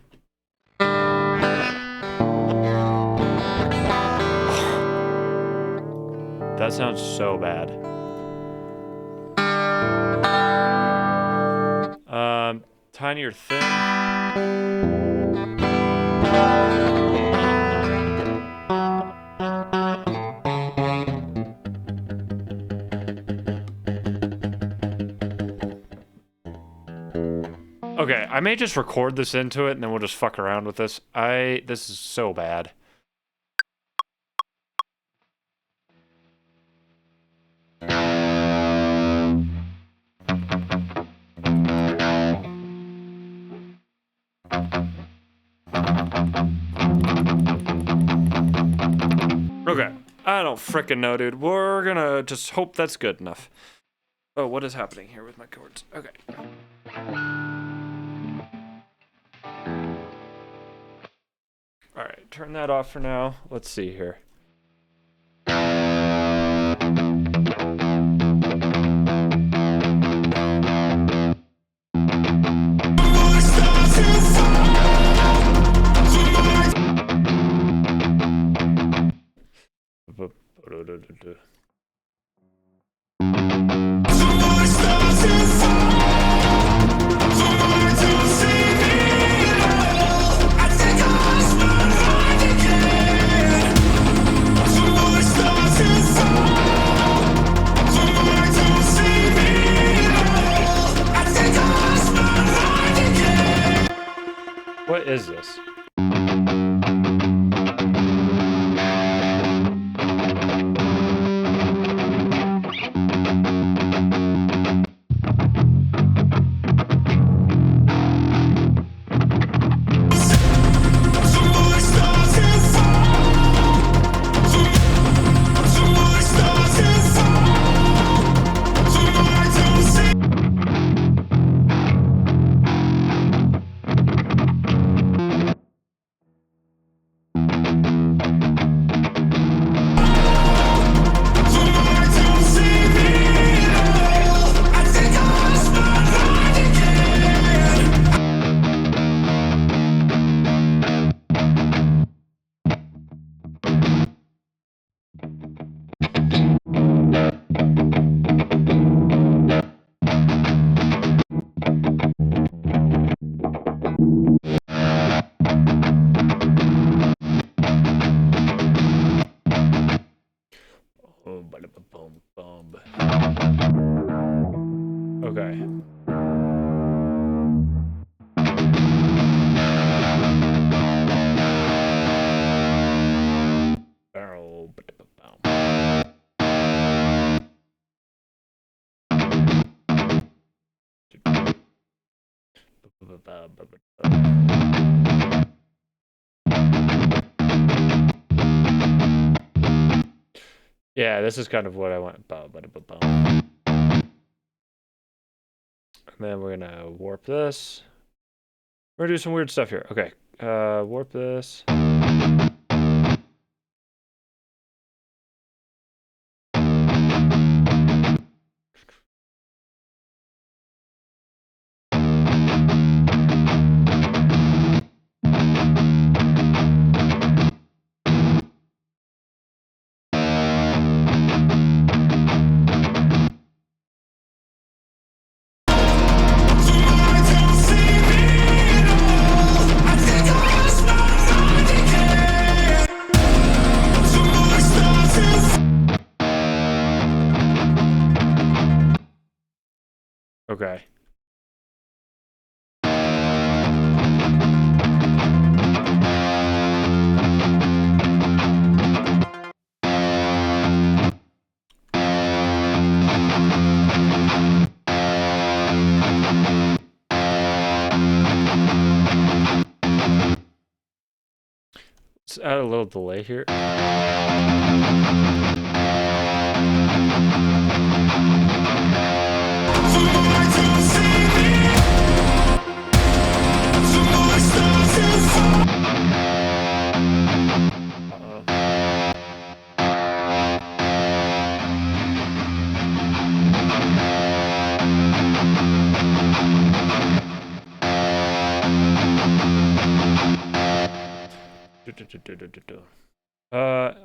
That sounds so bad. Tiny or thin? Okay, I may just record this into it and then we'll just fuck around with this. This is so bad. Okay, I don't frickin' know, dude. We're gonna just hope that's good enough. Oh, what is happening here with my chords? Okay. Alright, turn that off for now. Let's see here. What is this? Okay. Yeah, this is kind of what I want. And then we're gonna warp this. We're gonna do some weird stuff here. Okay, warp this. Okay. let's add a little delay here. Tonight you'll see me. Tonight stars to fall.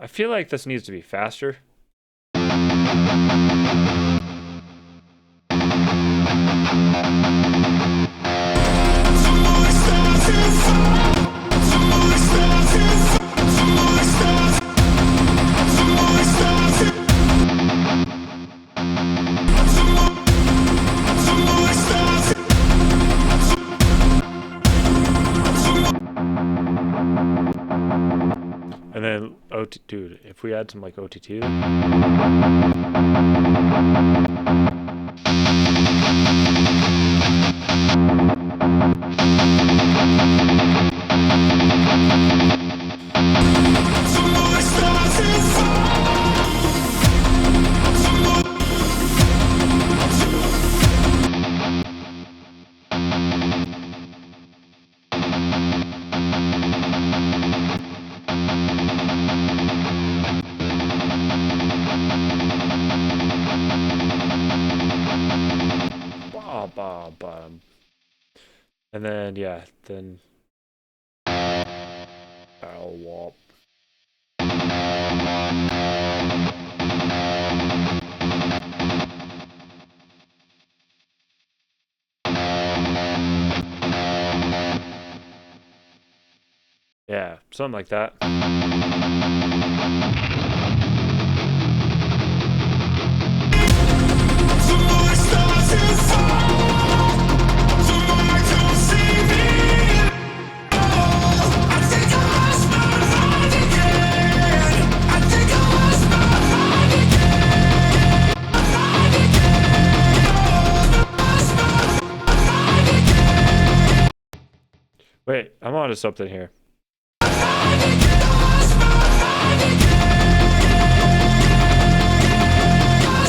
I feel like this needs to be faster. Tonight stars to fall. Tonight stars to fall. Tonight stars. Tonight stars to. Tonight stars to. And then dude, if we add some like OTT. Tonight stars to fall. And then yeah, then I'll wop. Yeah, something like that. Tonight stars to fall. Tonight you'll see me. I think I lost my mind again. I think I lost my mind again. Mind again. Lost my mind again. Wait, I'm onto something here. Lost my mind again. Lost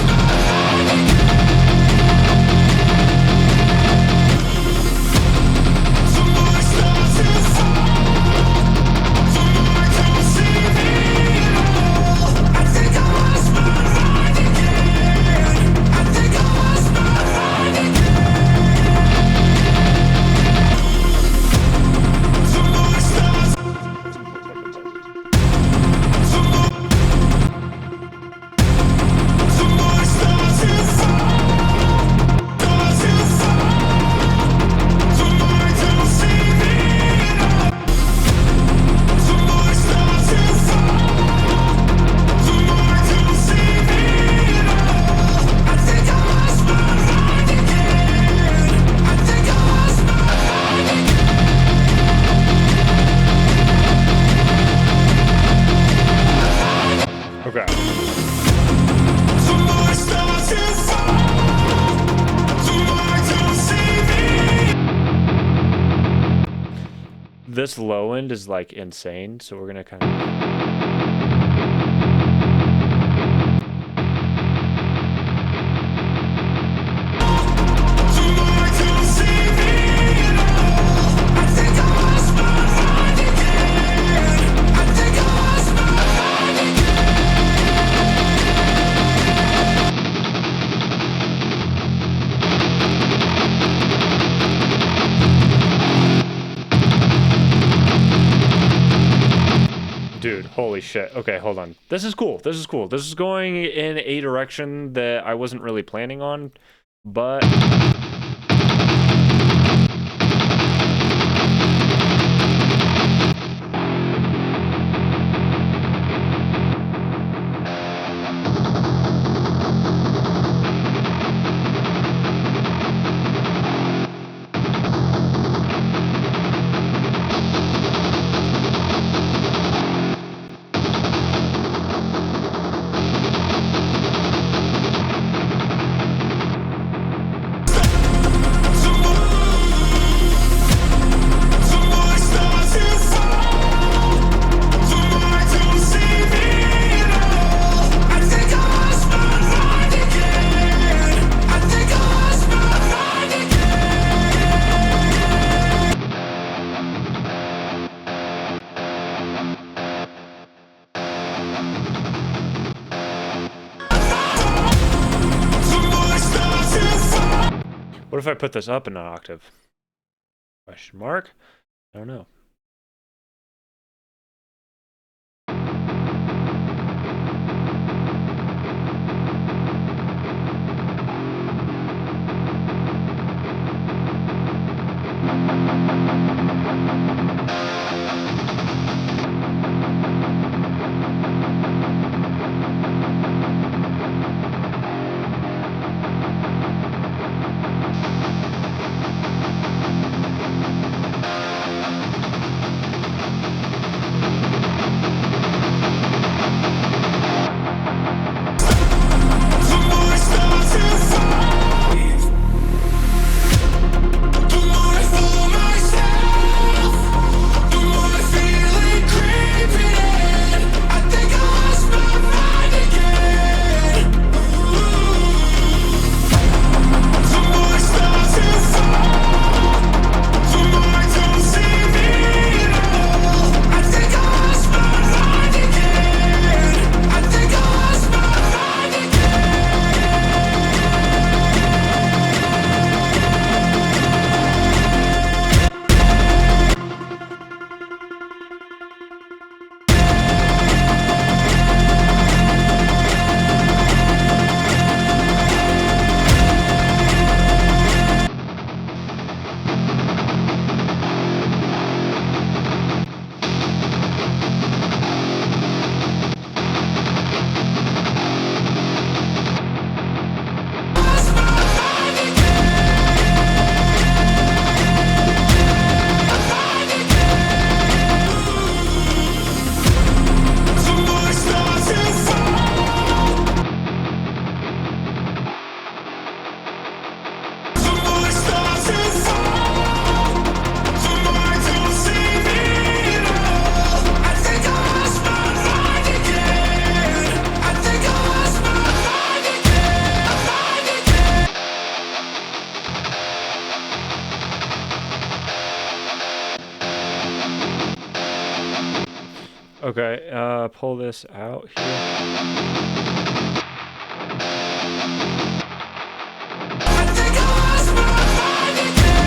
my mind again. Tonight stars to fall. Tonight you'll see me. I think I lost my mind again. I think I lost my mind again. Tonight stars. Tonight stars to fall. Stars to fall. Tonight you'll see me. Tonight stars to fall. Tonight you'll see me. I think I lost my mind again. I think I lost my mind again. Okay. Tonight stars to fall. Tonight you'll see me. This low end is like insane, so we're gonna kind of. Tonight you'll see me. I think I lost my mind again. I think I lost my mind Dude, holy shit. Okay, hold on. This is cool. This is cool. This is going in a direction that I wasn't really planning on, but What if I put this up in an octave? Question mark? I don't know. The more I start to fall, the more I fool myself, the more I feel it creeping in. I think I lost my mind again. The more I start to fall, the more I don't see me at all. I think I lost my mind again. I think I lost my mind again. Lost my mind again. The more I start to fall, the more I start to fall, the more I don't see me at all. I think I lost my mind again. I think I lost my mind again. Okay, pull this out here. I think I lost my mind again.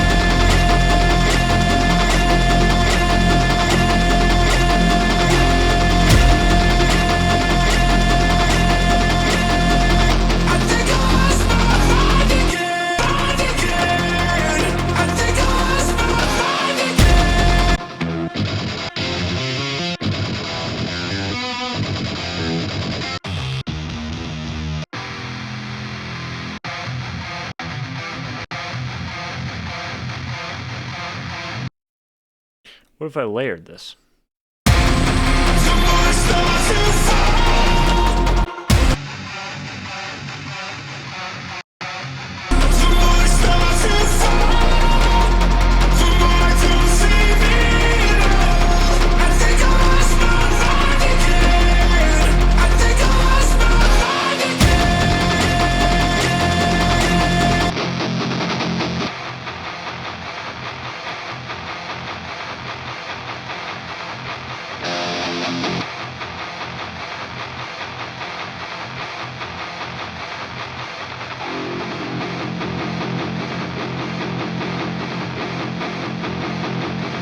I think I lost my mind again. I think I lost my mind again. What if I layered this? The more I start to fall, the more I start to fall, the more I don't see me at all. I think I lost my mind again. I think I lost my mind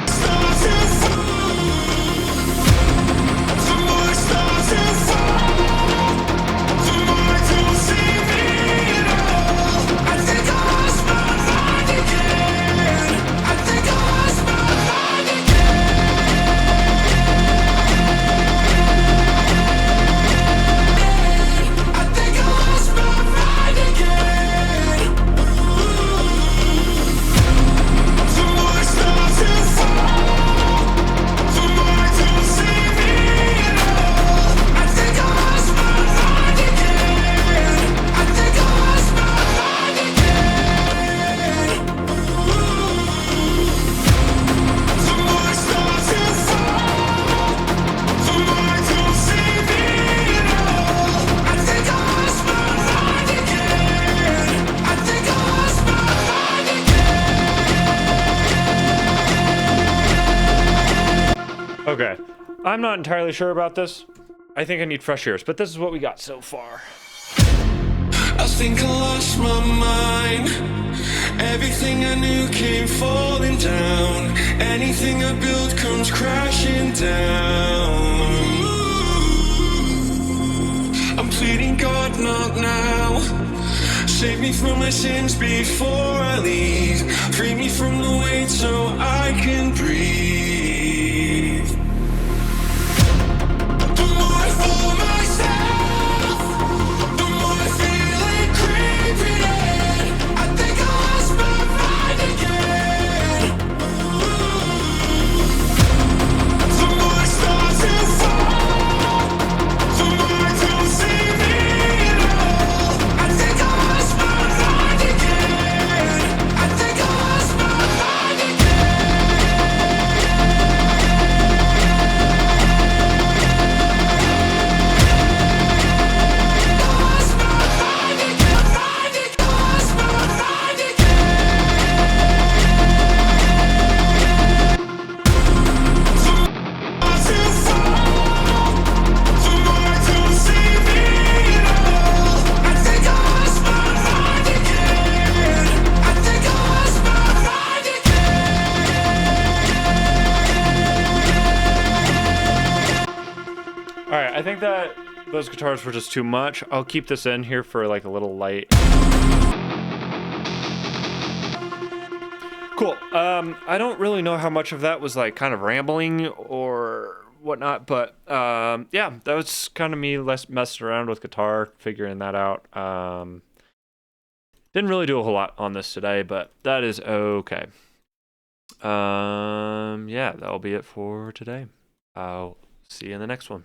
start to fall, the more I start to fall, the more I don't see me at all. I think I lost my mind again. I think I lost my mind again. I think I lost my mind again. The more I start to fall, the more I don't see me at all. I think I lost my mind again. I think I lost my mind again. The more I start to fall, the more I don't see me at all. I think I lost my mind again. I think I lost my mind again. Okay, I'm not entirely sure about this. I think I need fresh ears, but this is what we got so far. I think I lost my mind. Everything I knew came falling down. Anything I built comes crashing down. I'm pleading God, not now. Save me from my sins before I leave. Free me from the weight so I can breathe. The more I fall myself, the more I feel it creeping in. I think I lost my mind again. The more I start to fall, the more I don't see me at all. I think I lost my mind again. I think I lost my mind All right, I think that those guitars were just too much. I'll keep this in here for like a little light. Cool. I don't really know how much of that was like kind of rambling or whatnot, but yeah, that was kind of me messing around with guitar, figuring that out. Didn't really do a whole lot on this today, but that is okay. Yeah, that'll be it for today. I'll see you in the next one.